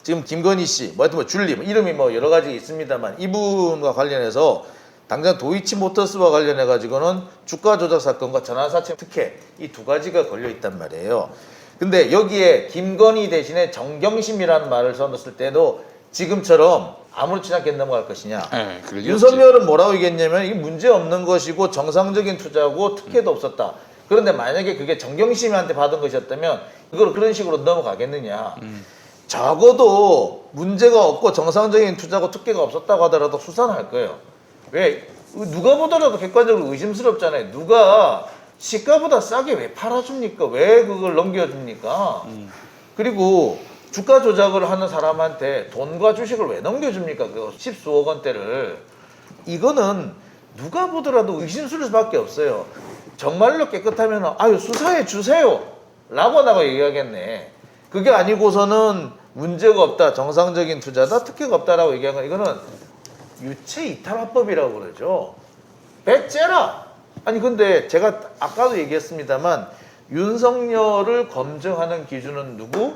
지금 김건희 씨, 뭐 하여튼 뭐 줄리, 이름이 뭐 여러 가지 있습니다만 이분과 관련해서 당장 도이치모터스와 관련해 가지고는 주가 조작 사건과 전환사채 특혜 이 두 가지가 걸려 있단 말이에요. 근데 여기에 김건희 대신에 정경심이라는 말을 써놨을 때도 지금처럼 아무렇지 않게 넘어갈 것이냐. 네, 그러겠지. 윤석열은 뭐라고 얘기했냐면 이게 문제 없는 것이고 정상적인 투자고 특혜도 없었다. 그런데 만약에 그게 정경심한테 받은 것이었다면 이걸 그런 식으로 넘어가겠느냐. 적어도 문제가 없고 정상적인 투자고 특혜가 없었다고 하더라도 수사는 할 거예요. 왜? 누가 보더라도 객관적으로 의심스럽잖아요. 누가 시가보다 싸게 왜 팔아줍니까? 왜 그걸 넘겨줍니까? 그리고 주가 조작을 하는 사람한테 돈과 주식을 왜 넘겨줍니까? 그 십수억 원대를. 이거는 누가 보더라도 의심스러울 수밖에 없어요. 정말로 깨끗하면 아유 수사해 주세요 라고 나가 얘기하겠네. 그게 아니고서는 문제가 없다, 정상적인 투자다, 특혜가 없다라고 얘기한 건 이거는 유체 이탈화법이라고 그러죠. 배째라. 아니 근데 제가 아까도 얘기했습니다만 윤석열을 검증하는 기준은 누구?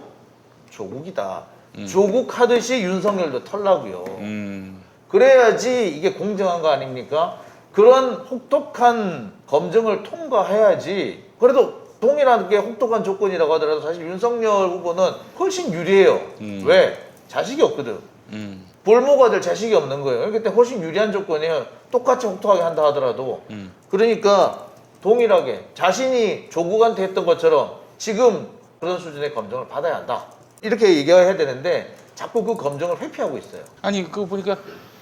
조국이다. 조국 하듯이 윤석열도 털라고요. 그래야지 이게 공정한 거 아닙니까? 그런 혹독한 검증을 통과해야지. 그래도 동일하게 혹독한 조건이라고 하더라도 사실 윤석열 후보는 훨씬 유리해요. 왜? 자식이 없거든. 볼모가 될 자식이 없는 거예요. 그때 훨씬 유리한 조건이에요. 똑같이 혹독하게 한다 하더라도. 그러니까 동일하게 자신이 조국한테 했던 것처럼 지금 그런 수준의 검증을 받아야 한다. 이렇게 얘기해야 되는데 자꾸 그 검증을 회피하고 있어요. 아니 그거 보니까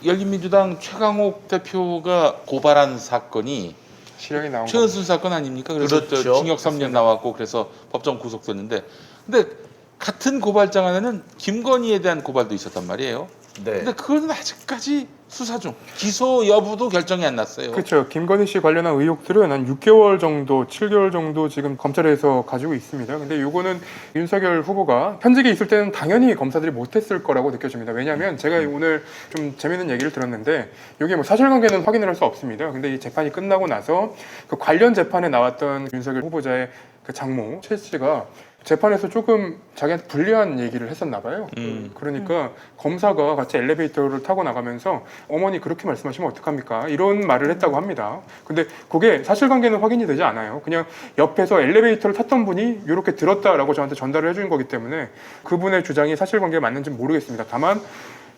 열린민주당 최강욱 대표가 고발한 사건이 실형이 나온 최은순 사건 아닙니까? 그래서 그렇죠. 저 징역 3년 나왔고 그래서 법정 구속됐는데 근데 같은 고발장 안에는 김건희에 대한 고발도 있었단 말이에요. 네. 근데 그건 아직까지 수사 중. 기소 여부도 결정이 안 났어요. 그렇죠. 김건희 씨 관련한 의혹들은 한 6개월 정도, 7개월 정도 지금 검찰에서 가지고 있습니다. 근데 이거는 윤석열 후보가 현직에 있을 때는 당연히 검사들이 못했을 거라고 느껴집니다. 왜냐하면 제가 오늘 좀 재밌는 얘기를 들었는데 이게 뭐 사실관계는 확인을 할 수 없습니다. 근데 이 재판이 끝나고 나서 그 관련 재판에 나왔던 윤석열 후보자의 그 장모 최 씨가 재판에서 조금 자기한테 불리한 얘기를 했었나 봐요. 그러니까 검사가 같이 엘리베이터를 타고 나가면서 어머니 그렇게 말씀하시면 어떡합니까? 이런 말을 했다고 합니다. 근데 그게 사실관계는 확인이 되지 않아요. 그냥 옆에서 엘리베이터를 탔던 분이 이렇게 들었다라고 저한테 전달을 해준 거기 때문에 그분의 주장이 사실관계가 맞는지 모르겠습니다. 다만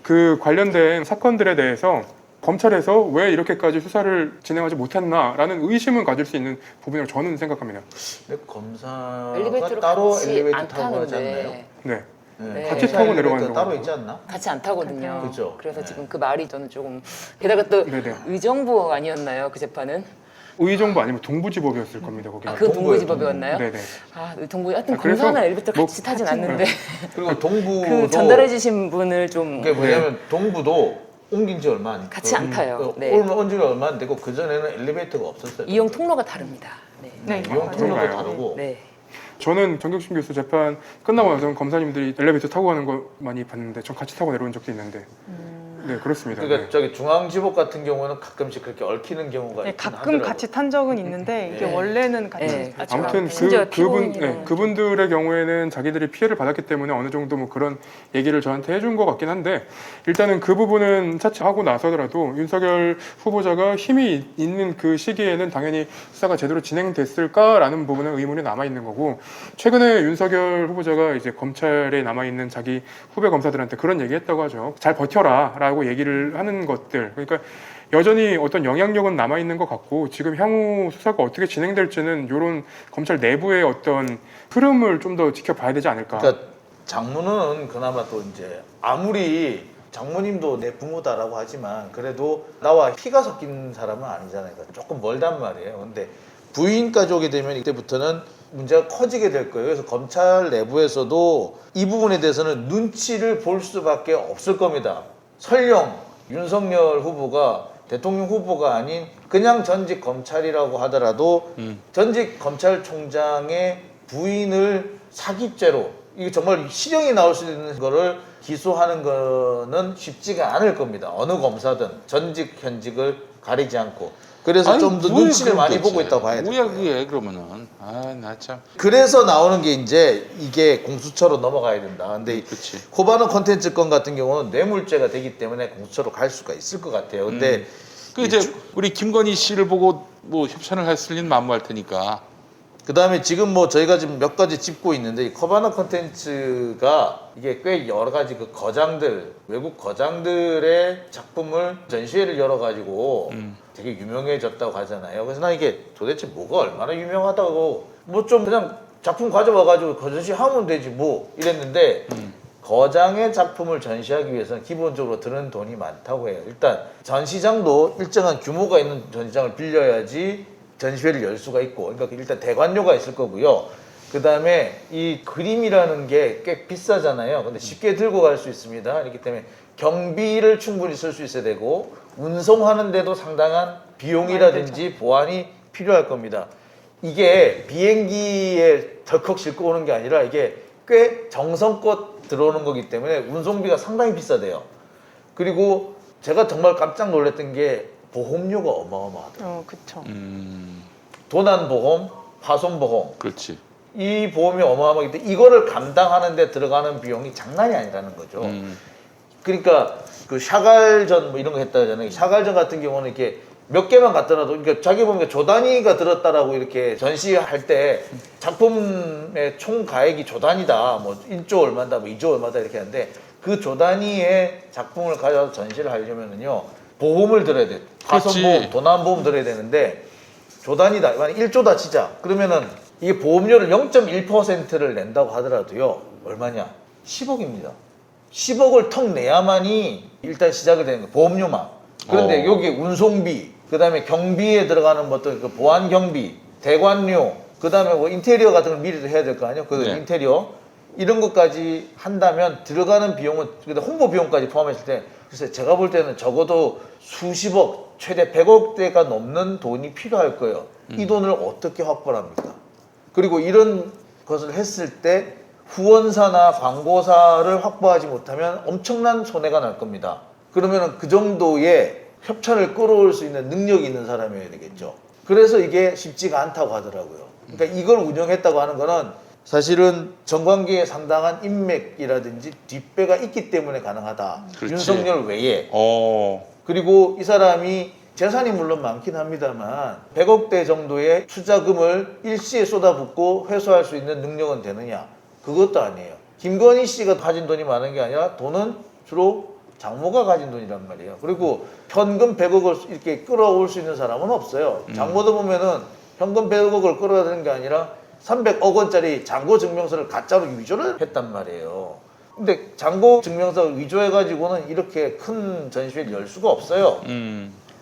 그 관련된 사건들에 대해서 검찰에서 왜 이렇게까지 수사를 진행하지 못했나라는 의심은 가질 수 있는 부분이라고 저는 생각합니다. 근데 검사가 엘리베이터로 따로 같이 엘리베이터 안 타고 하지 않나요? 타는데 네. 네. 같이 타고 내려가는 엘리베이터 따로 경우도 있지 않나? 같이 안 타거든요. 그죠. 그래서 네. 지금 그 말이 저는 조금 게다가 또 네네. 의정부 아니었나요? 그 재판은? 의정부 아니면 동부지법이었을 겁니다. 거기. 그 동부예요, 동부지법이었나요? 네네. 동부 하여튼 아, 그래서 검사나 엘리베이터 뭐 같이 타진 않는데 그리고 동부도 그 전달해 주신 분을 좀 그게 뭐냐면 동부도 옮긴 지 얼마 안 같이 안 타요. 네. 온 지가 얼마 안 되고 그 전에는 엘리베이터가 없었어요. 이용 통로가 다릅니다. 네. 네. 이용 통로도 그런가요? 다르고. 네. 저는 정경심 교수 재판 끝나고 나서 검사님들이 엘리베이터 타고 가는 거 많이 봤는데 전 같이 타고 내려온 적도 있는데 네 그렇습니다. 그러니까 네. 저기 중앙지법 같은 경우는 가끔씩 그렇게 얽히는 경우가 네, 있긴 가끔 하더라고요. 같이 탄 적은 있는데 이게 네. 원래는 같이 네. 아무튼 심지어 그분 피고인이랑 그분들의 경우에는 자기들이 피해를 받았기 때문에 어느 정도 뭐 그런 얘기를 저한테 해준 것 같긴 한데 일단은 그 부분은 차치하고 나서더라도 윤석열 후보자가 힘이 있는 그 시기에는 당연히 수사가 제대로 진행됐을까라는 부분은 의문이 남아 있는 거고 최근에 윤석열 후보자가 이제 검찰에 남아 있는 자기 후배 검사들한테 그런 얘기했다고 하죠. 잘 버텨라라고 얘기를 하는 것들 그러니까. 여전히 어떤 영향력은 남아 있는 것 같고 지금 향후 수사가 어떻게 진행될지는 이런 검찰 내부의 어떤 흐름을 좀 더 지켜봐야 되지 않을까. 그러니까 장모는 그나마 또 이제 아무리 장모님도 내 부모다라고 하지만 그래도 나와 피가 섞인 사람은 아니잖아요. 그러니까 조금 멀단 말이에요. 근데 부인까지 오게 되면 이때부터는 문제가 커지게 될 거예요. 그래서 검찰 내부에서도 이 부분에 대해서는 눈치를 볼 수밖에 없을 겁니다. 설령 윤석열 후보가 대통령 후보가 아닌 그냥 전직 검찰이라고 하더라도 전직 검찰총장의 부인을 사기죄로 이게 정말 실형이 나올 수 있는 거를 기소하는 거는 쉽지가 않을 겁니다. 어느 검사든 전직 현직을 가리지 않고 그래서 좀 더 눈치를 많이 보고 있다고 봐야 돼요. 뭐야 그게 그러면은 나 참. 그래서 나오는 게 이제 이게 공수처로 넘어가야 된다. 근데 그치. 코바나 콘텐츠 건 같은 경우는 뇌물죄가 되기 때문에 공수처로 갈 수가 있을 것 같아요. 근데 그 이제 우리 김건희 씨를 보고 뭐 협찬을 했을 리는 만무할 테니까. 그 다음에 지금 뭐 저희가 지금 몇 가지 짚고 있는데 이 코바나 콘텐츠가 이게 꽤 여러 가지 그 거장들 외국 거장들의 작품을 전시회를 열어가지고 되게 유명해졌다고 하잖아요. 그래서 나 이게 도대체 뭐가 얼마나 유명하다고 뭐 좀 그냥 작품 가져와가지고 전시하면 되지 뭐 이랬는데 거장의 작품을 전시하기 위해서는 기본적으로 드는 돈이 많다고 해요. 일단 전시장도 일정한 규모가 있는 전시장을 빌려야지 전시회를 열 수가 있고 그러니까 일단 대관료가 있을 거고요. 그 다음에 이 그림이라는 게 꽤 비싸잖아요. 근데 쉽게 들고 갈 수 있습니다. 그렇기 때문에 경비를 충분히 쓸 수 있어야 되고 운송하는데도 상당한 비용이라든지 보안이 필요할 겁니다. 이게 비행기에 덜컥 싣고 오는 게 아니라 이게 꽤 정성껏 들어오는 거기 때문에 운송비가 상당히 비싸대요. 그리고 제가 정말 깜짝 놀랐던 게 보험료가 어마어마하다. 그쵸. 도난보험, 파손보험 그렇지. 이 보험이 어마어마하기 때문에 이거를 감당하는 데 들어가는 비용이 장난이 아니라는 거죠. 그러니까 그 샤갈전 뭐 이런 거 했다 하잖아요. 샤갈전 같은 경우는 이렇게 몇 개만 갖다 놔도 그러니까 자기 보면 조 단위가 들었다라고 이렇게 전시할 때 작품의 총 가액이 조 단위다. 뭐 1조 얼마다, 뭐 2조 얼마다 이렇게 하는데 그 조 단위의 작품을 가져와서 전시를 하려면은요. 보험을 들어야 돼. 파손보험, 그렇지. 도난보험 들어야 되는데 조 단위다. 만약 1조다 치자. 그러면은 이게 보험료를 0.1%를 낸다고 하더라도요. 얼마냐? 10억입니다. 10억을 턱 내야만이 일단 시작이 되는 거예요. 보험료만. 그런데 여기 운송비, 그 다음에 경비에 들어가는 어떤 그 보안 경비, 대관료, 그 다음에 뭐 인테리어 같은 걸 미리 해야 될 거 아니에요? 그 네. 인테리어 이런 것까지 한다면 들어가는 비용은 홍보 비용까지 포함했을 때 글쎄 제가 볼 때는 적어도 수십억, 최대 100억대가 넘는 돈이 필요할 거예요. 이 돈을 어떻게 확보를 합니까? 그리고 이런 것을 했을 때 후원사나 광고사를 확보하지 못하면 엄청난 손해가 날 겁니다. 그러면 그 정도의 협찬을 끌어올 수 있는 능력이 있는 사람이어야 되겠죠. 그래서 이게 쉽지가 않다고 하더라고요. 그러니까 이걸 운영했다고 하는 거는 사실은 정관계에 상당한 인맥이라든지 뒷배가 있기 때문에 가능하다. 그렇지. 윤석열 외에. 어. 그리고 이 사람이 재산이 물론 많긴 합니다만 100억대 정도의 투자금을 일시에 쏟아붓고 회수할 수 있는 능력은 되느냐? 그것도 아니에요. 김건희 씨가 가진 돈이 많은 게 아니라 돈은 주로 장모가 가진 돈이란 말이에요. 그리고 현금 100억을 이렇게 끌어올 수 있는 사람은 없어요. 장모도 보면은 현금 100억을 끌어야 되는 게 아니라 300억 원짜리 잔고 증명서를 가짜로 위조를 했단 말이에요. 근데 잔고 증명서 위조해가지고는 이렇게 큰 전시회를 열 수가 없어요.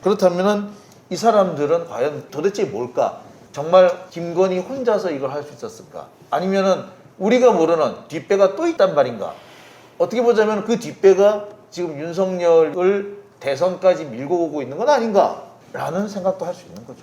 그렇다면은 이 사람들은 과연 도대체 뭘까? 정말 김건희 혼자서 이걸 할 수 있었을까? 아니면은 우리가 모르는 뒷배가 또 있단 말인가? 어떻게 보자면 그 뒷배가 지금 윤석열을 대선까지 밀고 오고 있는 건 아닌가? 라는 생각도 할 수 있는 거죠.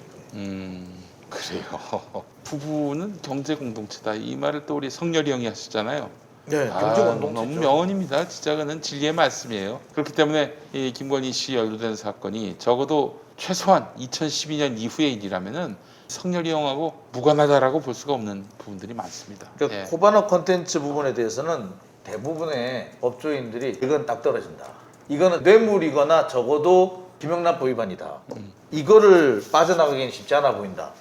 그래요. 부부는 경제 공동체다. 이 말을 또 우리 성렬이 형이 하시잖아요. 네, 너무 명언입니다. 진짜 그는 진리의 말씀이에요. 그렇기 때문에 이 김건희 씨 연루된 사건이 적어도 최소한 2012년 이후의 일이라면은 성렬이 형하고 무관하다라고 볼 수가 없는 부분들이 많습니다. 그러니까 예. 코바나 콘텐츠 부분에 대해서는 대부분의 법조인들이 이건 딱 떨어진다. 이거는 뇌물이거나 적어도 김영란법 위반이다. 이거를 빠져나가기는 쉽지 않아 보인다.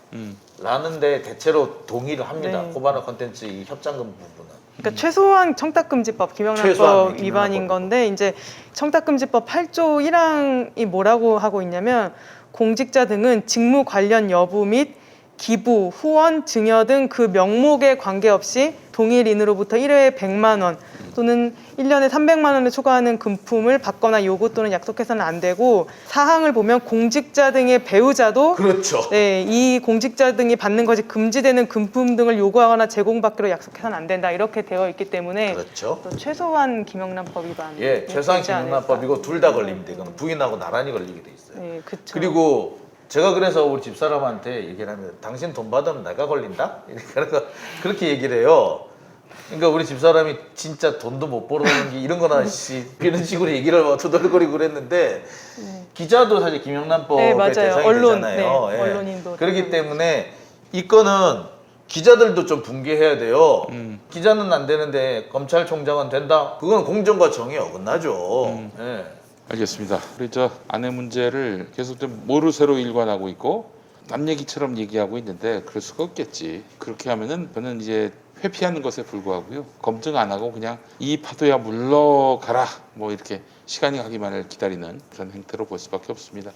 라는 데 대체로 동의를 합니다. 네. 코바나 콘텐츠 이 협상금 부분은. 그러니까 최소한 청탁금지법 최소한 김영란법 위반인 김영란법. 건데 이제 청탁금지법 8조 1항이 뭐라고 하고 있냐면 공직자 등은 직무 관련 여부 및 기부, 후원, 증여 등 그 명목에 관계없이 동일인으로부터 1회에 100만 원 또는 1년에 300만 원을 초과하는 금품을 받거나 요구 또는 약속해서는 안 되고 사항을 보면 공직자 등의 배우자도 그렇죠. 네, 이 공직자 등이 받는 것이 금지되는 금품 등을 요구하거나 제공받기로 약속해서는 안 된다 이렇게 되어 있기 때문에 그렇죠. 또 최소한 김영란법 위반 예, 최소한 되지 않을까. 김영란법이고 둘 다 걸립니다. 이거는 부인하고 나란히 걸리게 돼 있어요. 네, 그쵸. 그리고 제가 그래서 우리 집사람한테 얘기를 하면 당신 돈 받으면 내가 걸린다? 그래서 그렇게 얘기를 해요. 그러니까 우리 집사람이 진짜 돈도 못 벌어오는 게 이런 거나 이런 식으로 얘기를 막 투덜거리고 그랬는데 기자도 사실 김영란법의 네, 맞아요. 대상이 언론, 되잖아요. 네, 예. 언론인도 그렇기 대상이 때문에 이 건은 기자들도 좀 분개해야 돼요. 기자는 안 되는데 검찰총장은 된다? 그건 공정과 정의에 어긋나죠. 예. 알겠습니다. 우리 저 아내 문제를 계속 좀 모르쇠로 일관하고 있고 남 얘기처럼 얘기하고 있는데 그럴 수가 없겠지. 그렇게 하면은 저는 이제 회피하는 것에 불구하고요. 검증 안 하고 그냥 이 파도야 물러가라. 뭐 이렇게 시간이 가기만을 기다리는 그런 행태로 볼 수밖에 없습니다.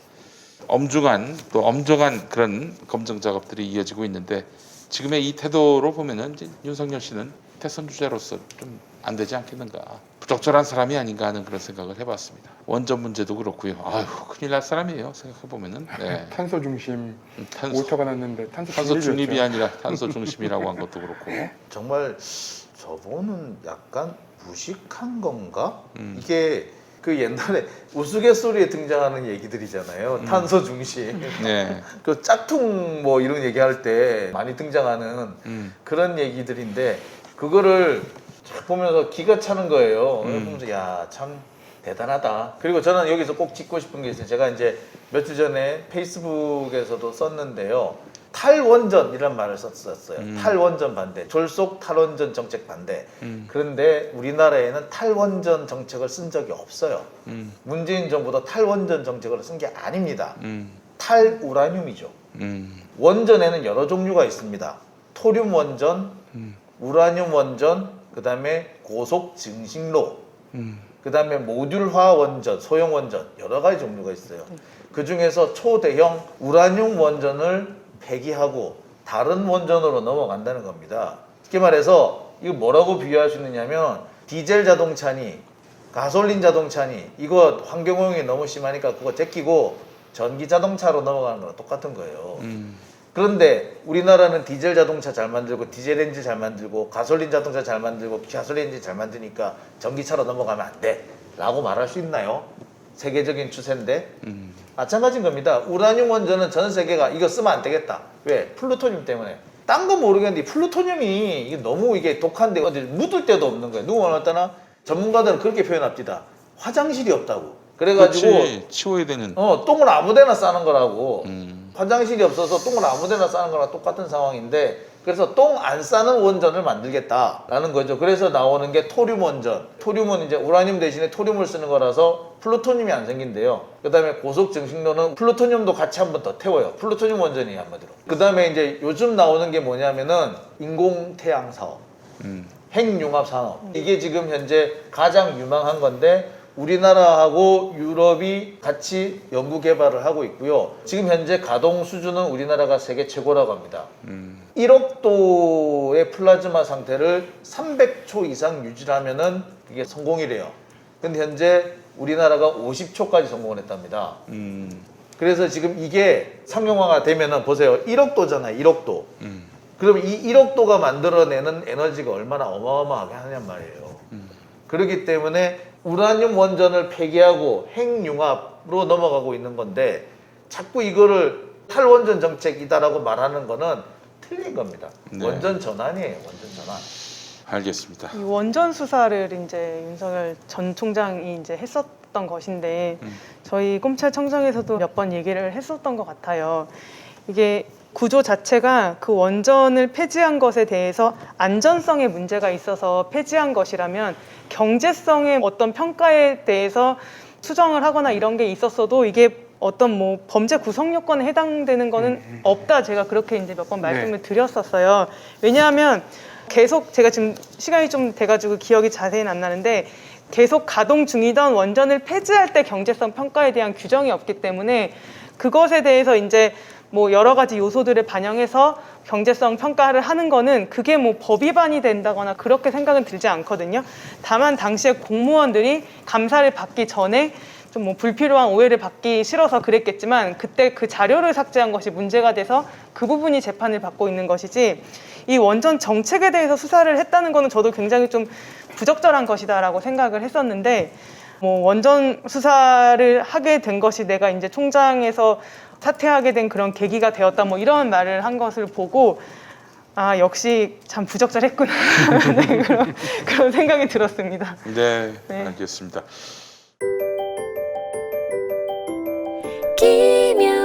엄중한 또 엄정한 그런 검증 작업들이 이어지고 있는데 지금의 이 태도로 보면은 이제 윤석열 씨는 대선 주자로서 좀 안 되지 않겠는가. 부적절한 사람이 아닌가 하는 그런 생각을 해봤습니다. 원전 문제도 그렇고요. 아유 큰일 날 사람이에요. 생각해 보면은. 네. 탄소 중심 탄소, 오타가 났는데 탄소 탄소 중립이 중립이었죠. 아니라 탄소 중심이라고 한 것도 그렇고. 정말 저분은 약간 무식한 건가? 이게 그 옛날에 우스갯소리에 등장하는 얘기들이잖아요. 탄소 중심. 네. 그 짝퉁 뭐 이런 얘기할 때 많이 등장하는 그런 얘기들인데 그거를 쫙 보면서 기가 차는 거예요. 보면서 야, 참 대단하다. 그리고 저는 여기서 꼭 짚고 싶은 게 있어요. 제가 이제 며칠 전에 페이스북에서도 썼는데요. 탈원전이란 말을 썼어요. 탈원전 반대, 졸속 탈원전 정책 반대. 그런데 우리나라에는 탈원전 정책을 쓴 적이 없어요. 문재인 정부도 탈원전 정책을 쓴 게 아닙니다. 탈우라늄이죠. 원전에는 여러 종류가 있습니다. 토륨 원전, 우라늄 원전, 그 다음에 고속 증식로, 그 다음에 모듈화 원전, 소형 원전 여러 가지 종류가 있어요. 그 중에서 초대형 우라늄 원전을 폐기하고 다른 원전으로 넘어간다는 겁니다. 쉽게 말해서 이거 뭐라고 비유할 수 있느냐면 디젤 자동차니 가솔린 자동차니 이거 환경오염이 너무 심하니까 그거 제끼고 전기 자동차로 넘어가는 거랑 똑같은 거예요. 그런데 우리나라는 디젤 자동차 잘 만들고 디젤 엔진 잘 만들고 가솔린 자동차 잘 만들고 가솔린 엔진 잘 만드니까 전기차로 넘어가면 안 돼 라고 말할 수 있나요? 세계적인 추세인데 마찬가지인 겁니다. 우라늄 원전은 전 세계가 이거 쓰면 안 되겠다. 왜? 플루토늄 때문에. 딴 건 모르겠는데 플루토늄이 이게 너무 이게 독한데 어디 묻을 데도 없는 거예요. 누가 말했다나 전문가들은 그렇게 표현합니다. 화장실이 없다고. 그래가지고 그렇지, 치워야 되는. 똥을 아무데나 싸는 거라고. 화장실이 없어서 똥을 아무데나 싸는 거랑 똑같은 상황인데 그래서 똥 안 싸는 원전을 만들겠다라는 거죠. 그래서 나오는 게 토륨 원전. 토륨은 이제 우라늄 대신에 토륨을 쓰는 거라서 플루토늄이 안 생긴대요. 그 다음에 고속 증식로는 플루토늄도 같이 한 번 더 태워요. 플루토늄 원전이 한마디로. 그 다음에 이제 요즘 나오는 게 뭐냐면은 인공태양 사업, 핵융합 산업. 이게 지금 현재 가장 유망한 건데 우리나라하고 유럽이 같이 연구 개발을 하고 있고요. 지금 현재 가동 수준은 우리나라가 세계 최고라고 합니다. 1억 도의 플라즈마 상태를 300초 이상 유지하면은 이게 성공이래요. 근데 현재 우리나라가 50초까지 성공을 했답니다. 그래서 지금 이게 상용화가 되면은 보세요. 1억 도잖아요. 1억 도. 그럼 이 1억 도가 만들어내는 에너지가 얼마나 어마어마하게 하냔 말이에요. 그렇기 때문에 우라늄 원전을 폐기하고 핵융합으로 넘어가고 있는 건데 자꾸 이거를 탈원전 정책이다라고 말하는 거는 틀린 겁니다. 네. 원전 전환이에요. 원전 전환. 알겠습니다. 이 원전 수사를 이제 윤석열 전 총장이 이제 했었던 것인데 저희 검찰청장에서도 몇 번 얘기를 했었던 것 같아요. 이게 구조 자체가 그 원전을 폐지한 것에 대해서 안전성에 문제가 있어서 폐지한 것이라면 경제성의 어떤 평가에 대해서 수정을 하거나 이런 게 있었어도 이게 어떤 뭐 범죄 구성 요건에 해당되는 거는 없다. 제가 그렇게 이제 몇 번 말씀을 드렸었어요. 왜냐하면 계속 제가 지금 시간이 좀 돼가지고 기억이 자세히는 안 나는데 계속 가동 중이던 원전을 폐지할 때 경제성 평가에 대한 규정이 없기 때문에 그것에 대해서 이제 뭐 여러 가지 요소들을 반영해서 경제성 평가를 하는 거는 그게 뭐 법 위반이 된다거나 그렇게 생각은 들지 않거든요. 다만 당시에 공무원들이 감사를 받기 전에 좀 뭐 불필요한 오해를 받기 싫어서 그랬겠지만 그때 그 자료를 삭제한 것이 문제가 돼서 그 부분이 재판을 받고 있는 것이지 이 원전 정책에 대해서 수사를 했다는 거는 저도 굉장히 좀 부적절한 것이다라고 생각을 했었는데 뭐 원전 수사를 하게 된 것이 내가 이제 총장에서 사퇴하게 된 그런 계기가 되었다 뭐 이런 말을 한 것을 보고 아 역시 참 부적절했구나 네, 그런 생각이 들었습니다. 네, 네. 알겠습니다. 김현